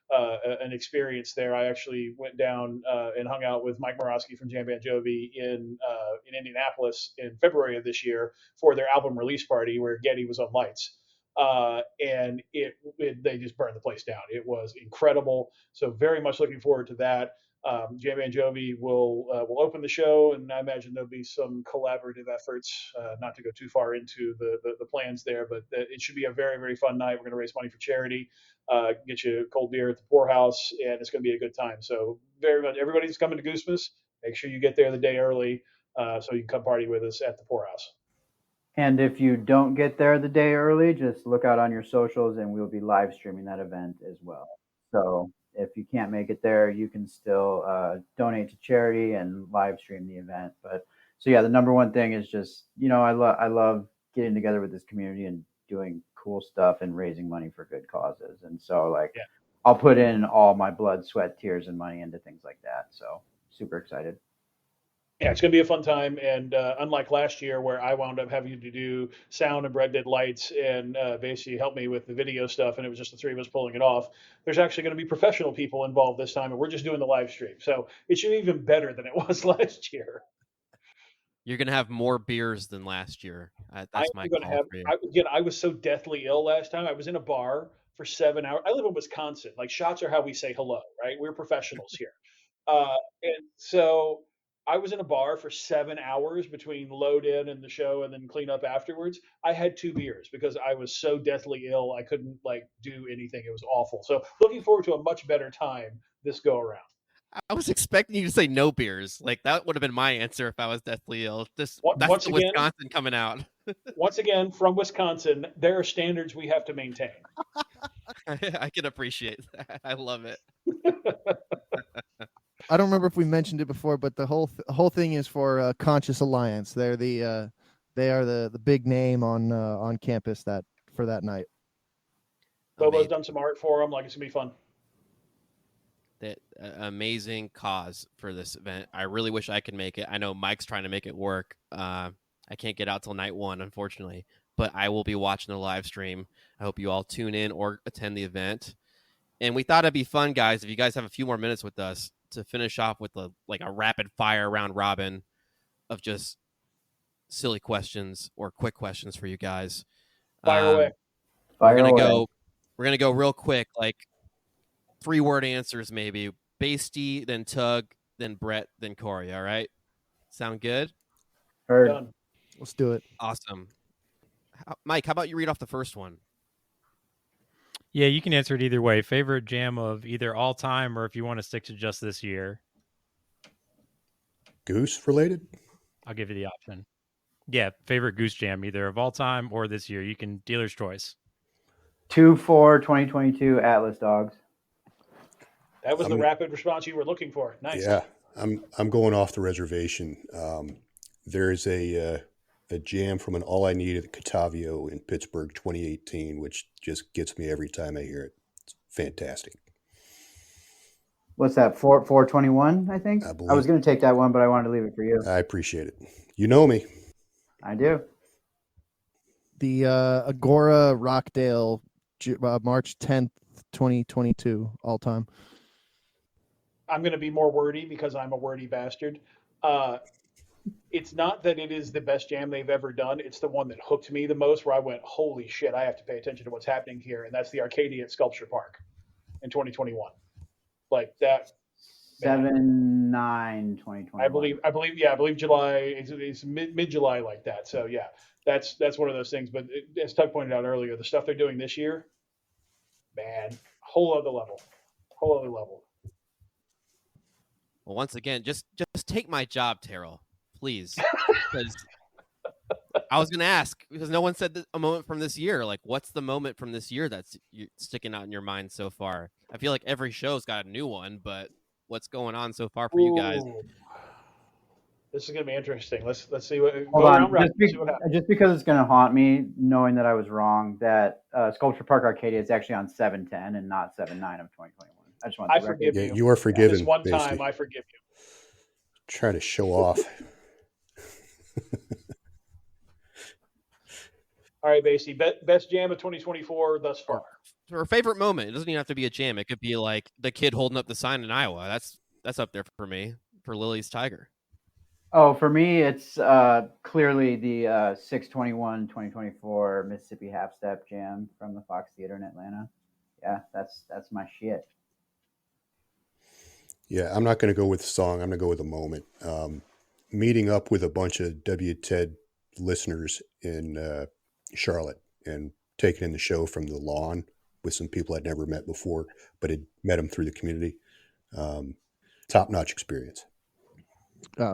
an experience there. I actually went down and hung out with Mike Morosky from Jam Band Jovi in Indianapolis in February of this year for their album release party, where Getty was on lights. And they just burned the place down. It was incredible. So very much looking forward to that. Jam Band Jovi will open the show, and I imagine there'll be some collaborative efforts. Not to go too far into the plans there, but it should be a very, very fun night. We're going to raise money for charity, get you a cold beer at the Poorhouse, and it's going to be a good time. So very much everybody's coming to Goosemas. Make sure you get there the day early so you can come party with us at the Poorhouse. And if you don't get there the day early, just look out on your socials, and we'll be live streaming that event as well. So if you can't make it there, you can still donate to charity and live stream the event. But so yeah, the number one thing is just I love getting together with this community and doing cool stuff and raising money for good causes. And so I'll put in all my blood, sweat, tears, and money into things like that. So super excited. Yeah, it's going to be a fun time. And unlike last year where I wound up having to do sound and Brett did lights and basically help me with the video stuff, and it was just the three of us pulling it off, there's actually going to be professional people involved this time, and we're just doing the live stream. So it should be even better than it was last year. You're going to have more beers than last year. That's my call for you. I was so deathly ill last time. I was in a bar for 7 hours. I live in Wisconsin. Like, shots are how we say hello, right? We're professionals here. And so I was in a bar for 7 hours between load in and the show and then clean up afterwards. I had 2 beers because I was so deathly ill. I couldn't do anything. It was awful. So looking forward to a much better time this go around. I was expecting you to say no beers. Like, that would have been my answer if I was deathly ill. That's once the again, Wisconsin coming out. Once again, from Wisconsin, there are standards we have to maintain. I can appreciate that. I love it. I don't remember if we mentioned it before, but the whole thing is for Conscious Alliance. They're they are the big name on campus for that night. Bobo's done some art for them. It's gonna be fun. That amazing cause for this event. I really wish I could make it. I know Mike's trying to make it work. I can't get out till night 1, unfortunately, but I will be watching the live stream. I hope you all tune in or attend the event. And we thought it'd be fun, guys, if you guys have a few more minutes with us, to finish off with a rapid fire round robin of just silly questions or quick questions for you guys. Fire away. We're gonna go real quick, 3-word answers maybe. Basty, then Tug, then Brett, then Corey. All right. Sound good? Heard. Done. Let's do it. Awesome. Mike, how about you read off the first one? Yeah, you can answer it either way. Favorite jam of either all time or if you want to stick to just this year. Goose related? I'll give you the option. Yeah, favorite Goose jam, either of all time or this year. You can dealer's choice. 2/4/2022 Atlas Dogs. That was the rapid response you were looking for. Nice. Yeah, I'm going off the reservation. There is a jam from an All I Need at Catavio in Pittsburgh 2018, which just gets me every time I hear it. It's fantastic. What's that? 4/21, I think? I was going to take that one, but I wanted to leave it for you. I appreciate it. You know me. I do. The Agora Rockdale, March 10th, 2022, all time. I'm going to be more wordy because I'm a wordy bastard. It's not that it is the best jam they've ever done. It's the one that hooked me the most, where I went, holy shit, I have to pay attention to what's happening here. And that's the Arcadia at Sculpture Park in 2021. Like that. 7/9/2021. I believe July. It's mid-July like that. So yeah, that's one of those things. But as Tug pointed out earlier, the stuff they're doing this year, man, whole other level. Well, once again, just take my job, Terrell, please. Because I was going to ask, because no one said a moment from this year. What's the moment from this year that's sticking out in your mind so far? I feel like every show's got a new one, but what's going on so far for you guys? This is going to be interesting. Let's see what Hold go around on, rapid. See what happens. just because it's going to haunt me, knowing that I was wrong, that Sculpture Park Arcadia is actually on 7/10 and not 7/9 of 2021. I just want I the record. forgive Yeah, you. you are forgiven. This one basically. time, I forgive you. Trying to show off. All right, Basie. Best jam of 2024 thus far. Or favorite moment. It doesn't even have to be a jam. It could be like the kid holding up the sign in Iowa. That's up there for me, for Lily's Tiger. Oh, for me, it's clearly the 6/21/2024 Mississippi Half Step Jam from the Fox Theater in Atlanta. Yeah, that's my shit. Yeah, I'm not going to go with the song. I'm going to go with a moment. Meeting up with a bunch of WTED listeners in Charlotte and taking in the show from the lawn with some people I'd never met before, but had met them through the community. Top-notch experience.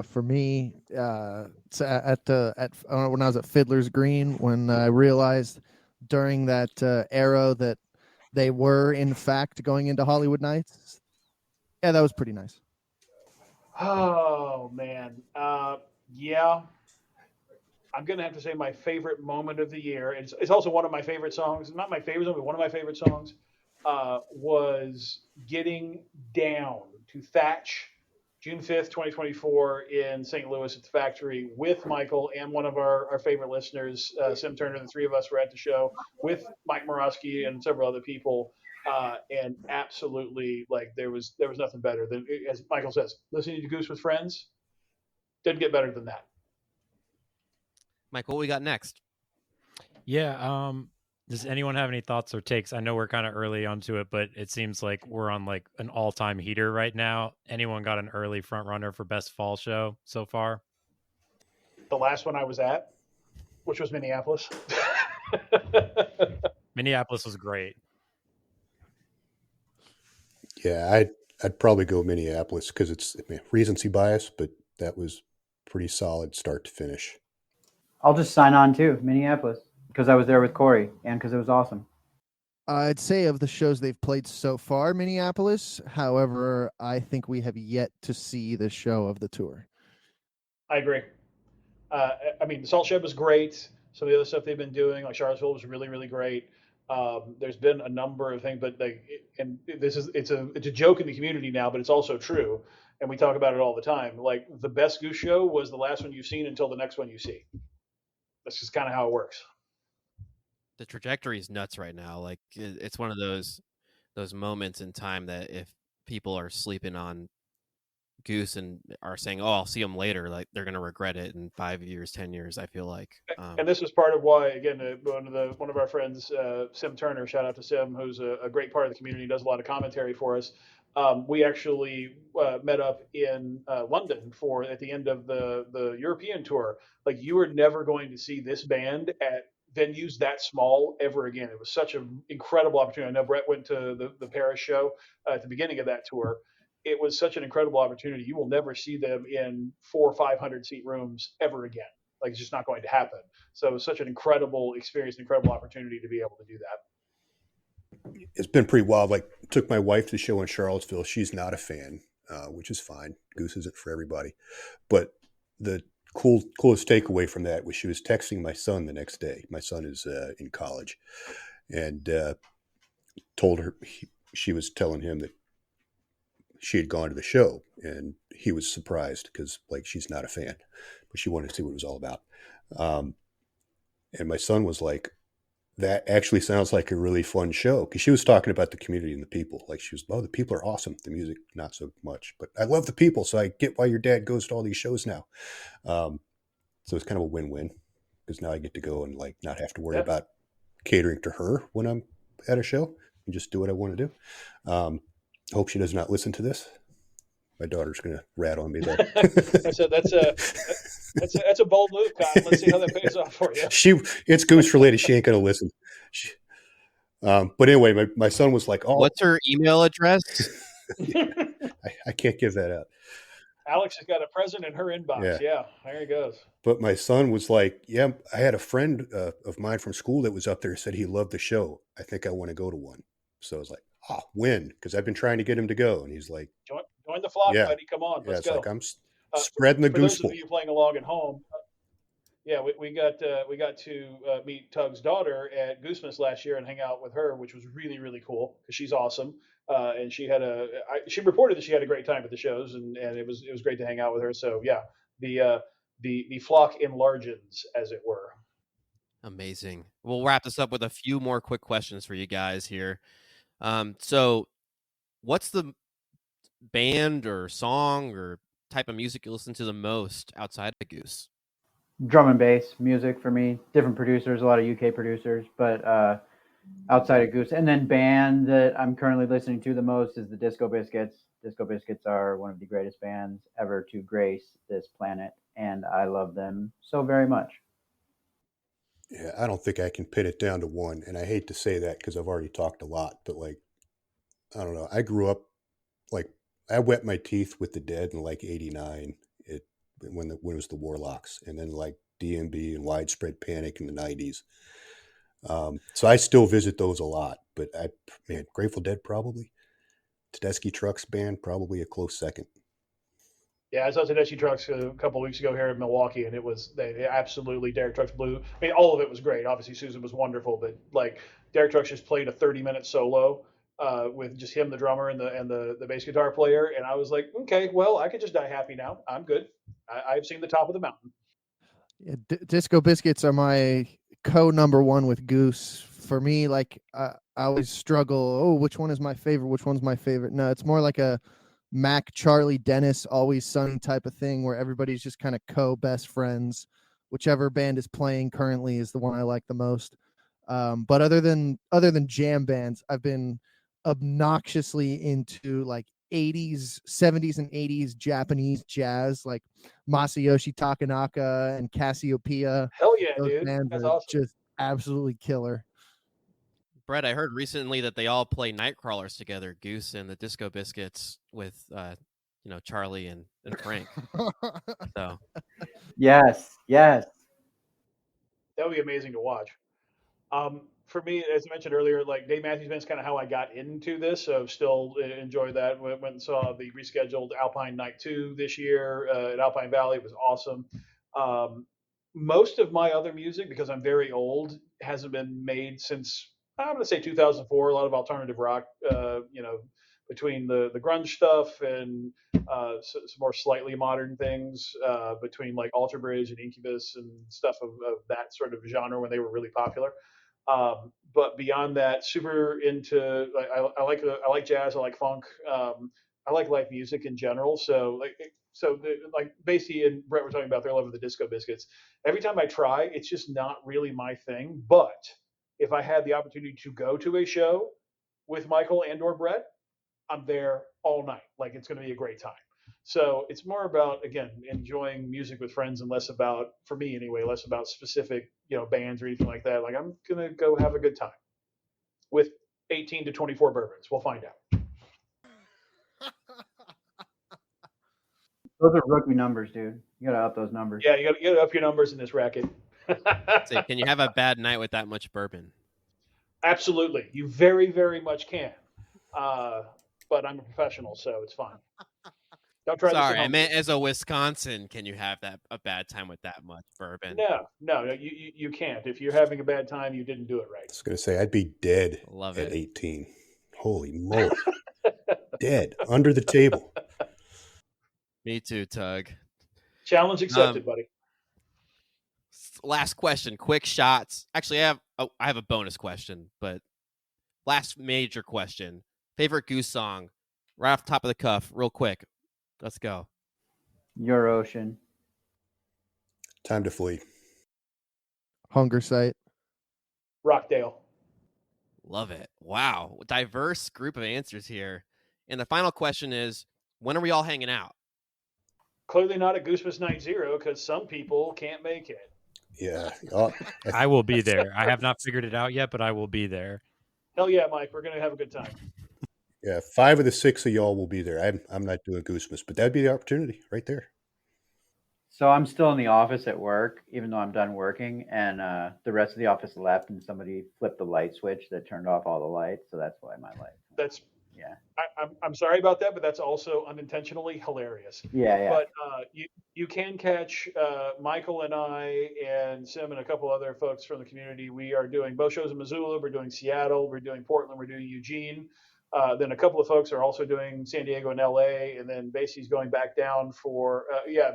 For me, it's when I was at Fiddler's Green, when I realized during that era that they were in fact going into Hollywood Nights. Yeah, that was pretty nice. Oh man, yeah. I'm gonna have to say my favorite moment of the year. It's also one of my favorite songs. Not my favorite song, but one of my favorite songs was "Getting Down" to Thatch, June 5th, 2024, in St. Louis at the Factory with Michael and one of our favorite listeners, Sim Turner. The three of us were at the show with Mike Morosky and several other people. And absolutely, like there was nothing better than, as Michael says, listening to Goose with friends. Didn't get better than that. Mike, what we got next? Yeah. Does anyone have any thoughts or takes? I know we're kind of early onto it, but it seems like we're on like an all-time heater right now. Anyone got an early front runner for best fall show so far? The last one I was at, which was Minneapolis. Minneapolis was great. Yeah, I'd probably go Minneapolis because it's recency bias, but that was pretty solid start to finish. I'll just sign on too, Minneapolis, because I was there with Corey and because it was awesome. I'd say of the shows they've played so far, Minneapolis. However, I think we have yet to see the show of the tour. I agree. I mean, the Salt Shed was great. Some of the other stuff they've been doing, like Charlottesville, was really, really great. There's been a number of things, but it's a joke in the community now, but it's also true, and we talk about it all the time. Like the best Goose show was the last one you've seen until the next one you see. That's just kind of how it works. The trajectory is nuts right now. Like it's one of those moments in time that if people are sleeping on Goose and are saying, "Oh, I'll see them later," like they're gonna regret it in 5 years, 10 years. I feel like. And this was part of why, again, one of our friends, Sim Turner, shout out to Sim, who's a great part of the community, does a lot of commentary for us. We actually met up in London at the end of the European tour. Like you were never going to see this band at venues that small ever again. It was such an incredible opportunity. I know Brett went to the Paris show at the beginning of that tour. It was such an incredible opportunity. You will never see them in 400 or 500 seat rooms ever again. Like it's just not going to happen. So it was such an incredible experience, an incredible opportunity to be able to do that. It's been pretty wild. Like took my wife to the show in Charlottesville. She's not a fan, which is fine. Goose isn't for everybody. But the coolest takeaway from that was she was texting my son the next day. My son is in college, and told her she was telling him that she had gone to the show, and he was surprised because like she's not a fan, but she wanted to see what it was all about. And my son was like, that actually sounds like a really fun show, because she was talking about the community and the people. Like she was, oh, the people are awesome. The music, not so much, but I love the people. So I get why your dad goes to all these shows now. So it's kind of a win-win, because now I get to go and like not have to worry about catering to her when I'm at a show and just do what I want to do. I hope she does not listen to this. My daughter's going to rat on me though. That's a bold move, Cotton. Let's see how that pays off for you. It's Goose related. She ain't going to listen. But anyway, my son was like, "Oh, what's her email address?" I can't give that out. Alex has got a present in her inbox. Yeah, there he goes. But my son was like, "Yeah, I had a friend of mine from school that was up there, said he loved the show. I think I want to go to one." So I was like, "Oh, when?" Because I've been trying to get him to go, and he's like, Join the flock, buddy. Come on, let's go. Like Spreading the For those of gooseful. you playing along at home, yeah, we got to meet Tug's daughter at Goosemas last year and hang out with her, which was really really cool because she's awesome. And she reported that she had a great time at the shows, and it was great to hang out with her. So yeah, the flock enlarges, as it were. Amazing. We'll wrap this up with a few more quick questions for you guys here. So, what's the band or song or type of music you listen to the most outside of Goose? Drum and bass music for me. Different producers, a lot of UK producers, but outside of Goose. And then band that I'm currently listening to the most is the Disco Biscuits. Disco Biscuits are one of the greatest bands ever to grace this planet, and I love them so very much. Yeah, I don't think I can pin it down to one, and I hate to say that because I've already talked a lot, but like I don't know. I grew up like I wet my teeth with the Dead in like '89. It when it was the Warlocks, and then like DMB and Widespread Panic in the '90s. So I still visit those a lot, but man, Grateful Dead probably. Tedeschi Trucks Band probably a close second. Yeah, I saw Tedeschi Trucks a couple of weeks ago here in Milwaukee, and they absolutely Derek Trucks blew. I mean, all of it was great. Obviously, Susan was wonderful, but like Derek Trucks just played a 30-minute solo with just him, the drummer, and the bass guitar player, and I was like, okay, well, I could just die happy now. I'm good. I've seen the top of the mountain. Yeah, Disco Biscuits are my number one with Goose. For me, like I always struggle. Oh, which one is my favorite? Which one's my favorite? No, it's more like a Mac, Charlie, Dennis, Always Sunny type of thing where everybody's just kind of best friends. Whichever band is playing currently is the one I like the most. But other than jam bands, I've been obnoxiously into like 80s, 70s, and 80s Japanese jazz, like Masayoshi Takanaka and Cassiopeia. Hell yeah, Those dude, bands that's are awesome. just absolutely killer. Brett, I heard recently that they all play Nightcrawlers together, Goose and the Disco Biscuits with Charlie and Frank. So Yes, yes. That would be amazing to watch. For me, as I mentioned earlier, like Dave Matthews Band's kind of how I got into this. So still enjoy that. Went and saw the rescheduled Alpine Night 2 this year at Alpine Valley. It was awesome. Um, Most of my other music, because I'm very old, hasn't been made since I'm going to say 2004. A lot of alternative rock, between the grunge stuff and some more slightly modern things, between like Alter Bridge and Incubus and stuff of that sort of genre when they were really popular. But beyond that, super into like I like jazz, I like funk, I like live music in general. Like Basie and Brett were talking about their love of the Disco Biscuits. Every time I try, it's just not really my thing. But if I had the opportunity to go to a show with Michael and or Brett, I'm there all night. Like it's going to be a great time. So it's more about again enjoying music with friends and less about, for me anyway, less about specific bands or anything like that. Like I'm gonna go have a good time with 18 to 24 bourbons. We'll find out. Those are rookie numbers, dude. You gotta up those numbers. Yeah, you got to up your numbers in this racket. say, can you have a bad night with that much bourbon? Absolutely, you very very much can. But I'm a professional, so it's fine. Don't try this Sorry, at I home. meant as a Wisconsin, can you have a bad time with that much bourbon? No, you can't. If you're having a bad time, you didn't do it right. I was going to say I'd be dead Love at it. 18. Holy moly. Dead under the table. Me too, Tug. Challenge accepted, buddy. Last question, quick shots. Actually, I have a bonus question, but last major question. Favorite Goose song, right off the top of the cuff, real quick. Let's go. Your Ocean. Time to Flee. Hunger Site. Rockdale. Love it. Wow. Diverse group of answers here. And the final question is, when are we all hanging out? Clearly not at Goosemas Night 0 because some people can't make it. Yeah. I will be there. I have not figured it out yet, but I will be there. Hell yeah, Mike. We're going to have a good time. Yeah, 5 of the 6 of y'all will be there. I'm not doing Goosemas, but that'd be the opportunity right there. So I'm still in the office at work, even though I'm done working, and the rest of the office left, and somebody flipped the light switch that turned off all the lights. So that's why my light. That's Yeah. I'm sorry about that, but that's also unintentionally hilarious. Yeah. But you can catch Michael and I and Sim and a couple other folks from the community. We are doing both shows in Missoula. We're doing Seattle. We're doing Portland. We're doing Eugene. Then a couple of folks are also doing San Diego and LA. And then Basie's going back down for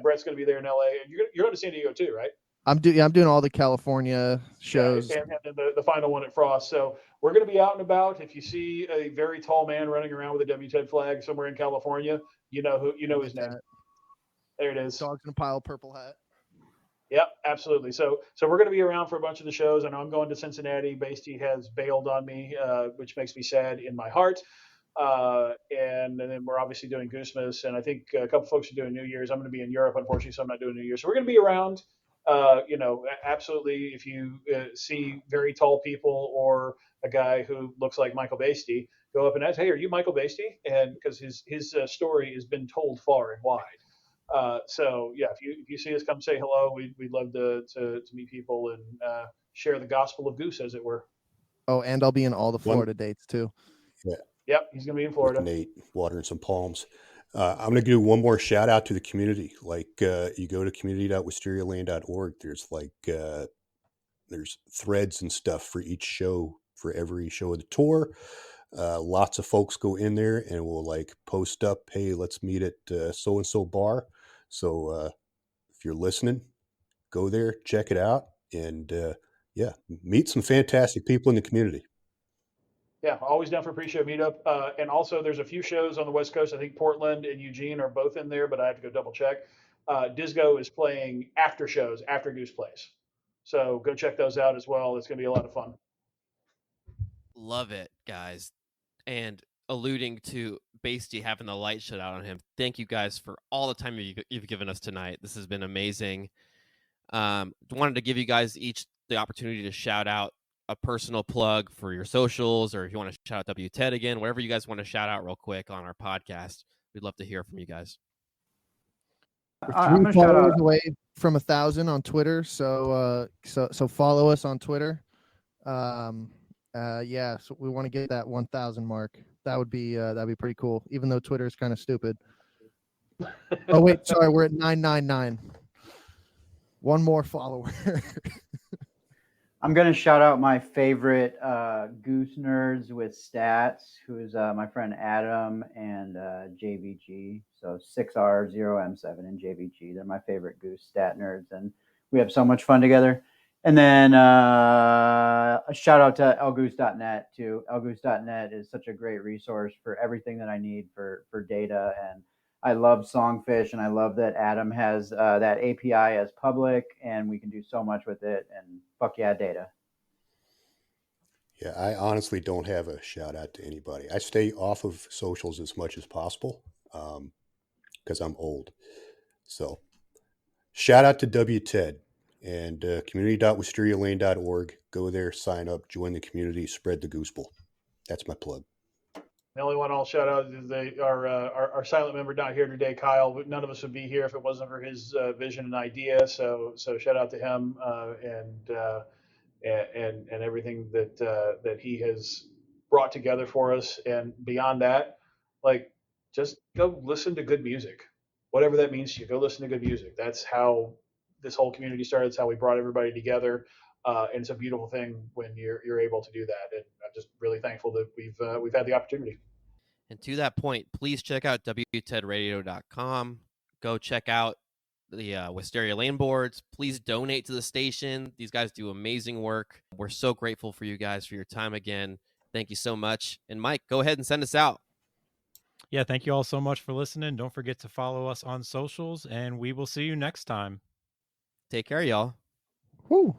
Brett's going to be there in LA. And you're going to San Diego too, right? I'm doing all the California shows. Yeah, and then the final one at Frost. So we're going to be out and about. If you see a very tall man running around with a WTED flag somewhere in California, you know his name. There it is. Dogs in a pile, purple hat. Yep, absolutely. So we're going to be around for a bunch of the shows. I know I'm going to Cincinnati. Basty has bailed on me, which makes me sad in my heart. And then we're obviously doing Goosemas, and I think a couple folks are doing New Year's. I'm going to be in Europe, unfortunately, so I'm not doing New Year's. So we're going to be around. Absolutely. If you see very tall people or a guy who looks like Michael Basty, go up and ask, "Hey, are you Michael Basty?" And because his story has been told far and wide. So yeah, if you see us, come say hello. We'd love to meet people and share the gospel of Goose, as it were. Oh, and I'll be in all the Florida dates too. Yeah. Yep, he's going to be in Florida. With Nate watering some palms. I'm going to do one more shout out to the community. Like you go to community.wisterialand.org. There's there's threads and stuff for each show, for every show of the tour. Lots of folks go in there and will post up, hey, let's meet at so and so bar. So if you're listening, go there, check it out, and meet some fantastic people in the community. Yeah, always down for a pre-show meetup. And also, there's a few shows on the West Coast. I think Portland and Eugene are both in there, but I have to go double check. Disco is playing after shows, after Goose plays. So go check those out as well. It's going to be a lot of fun. Love it, guys. And alluding to Basty having the light shut out on him, thank you guys for all the time you've given us tonight. This has been amazing. Wanted to give you guys each the opportunity to shout out a personal plug for your socials, or if you want to shout out WTED again, whatever you guys want to shout out real quick on our podcast. We'd love to hear from you guys. We're 3 followers away from 1,000 on Twitter, so follow us on Twitter. So we want to get that 1,000 mark. That'd be pretty cool, even though Twitter is kind of stupid. Oh wait, sorry, we're at 999. One more follower. I'm going to shout out my favorite Goose Nerds with Stats, who is my friend Adam and JVG. So 6R0M7 and JVG. They're my favorite Goose stat nerds, and we have so much fun together. And then a shout out to elgoose.net too. Elgoose.net is such a great resource for everything that I need for data. And I love Songfish, and I love that Adam has that API as public, and we can do so much with it. And fuck yeah, data. Yeah, I honestly don't have a shout out to anybody. I stay off of socials as much as possible because I'm old. So shout out to WTED and community.wisterialand.org. Go there, sign up, join the community, spread the gooseball. That's my plug. The only one I'll shout out is our silent member not here today, Kyle. None of us would be here if it wasn't for his vision and idea. So shout out to him and everything that he has brought together for us. And beyond that, just go listen to good music, whatever that means to you. Go listen to good music. That's how this whole community started. It's how we brought everybody together. And it's a beautiful thing when you're able to do that. And I'm just really thankful that we've had the opportunity. And to that point, please check out WTEDradio.com. Go check out the Wisteria Lane boards. Please donate to the station. These guys do amazing work. We're so grateful for you guys for your time again. Thank you so much. And Mike, go ahead and send us out. Yeah, thank you all so much for listening. Don't forget to follow us on socials, and we will see you next time. Take care, y'all. Woo.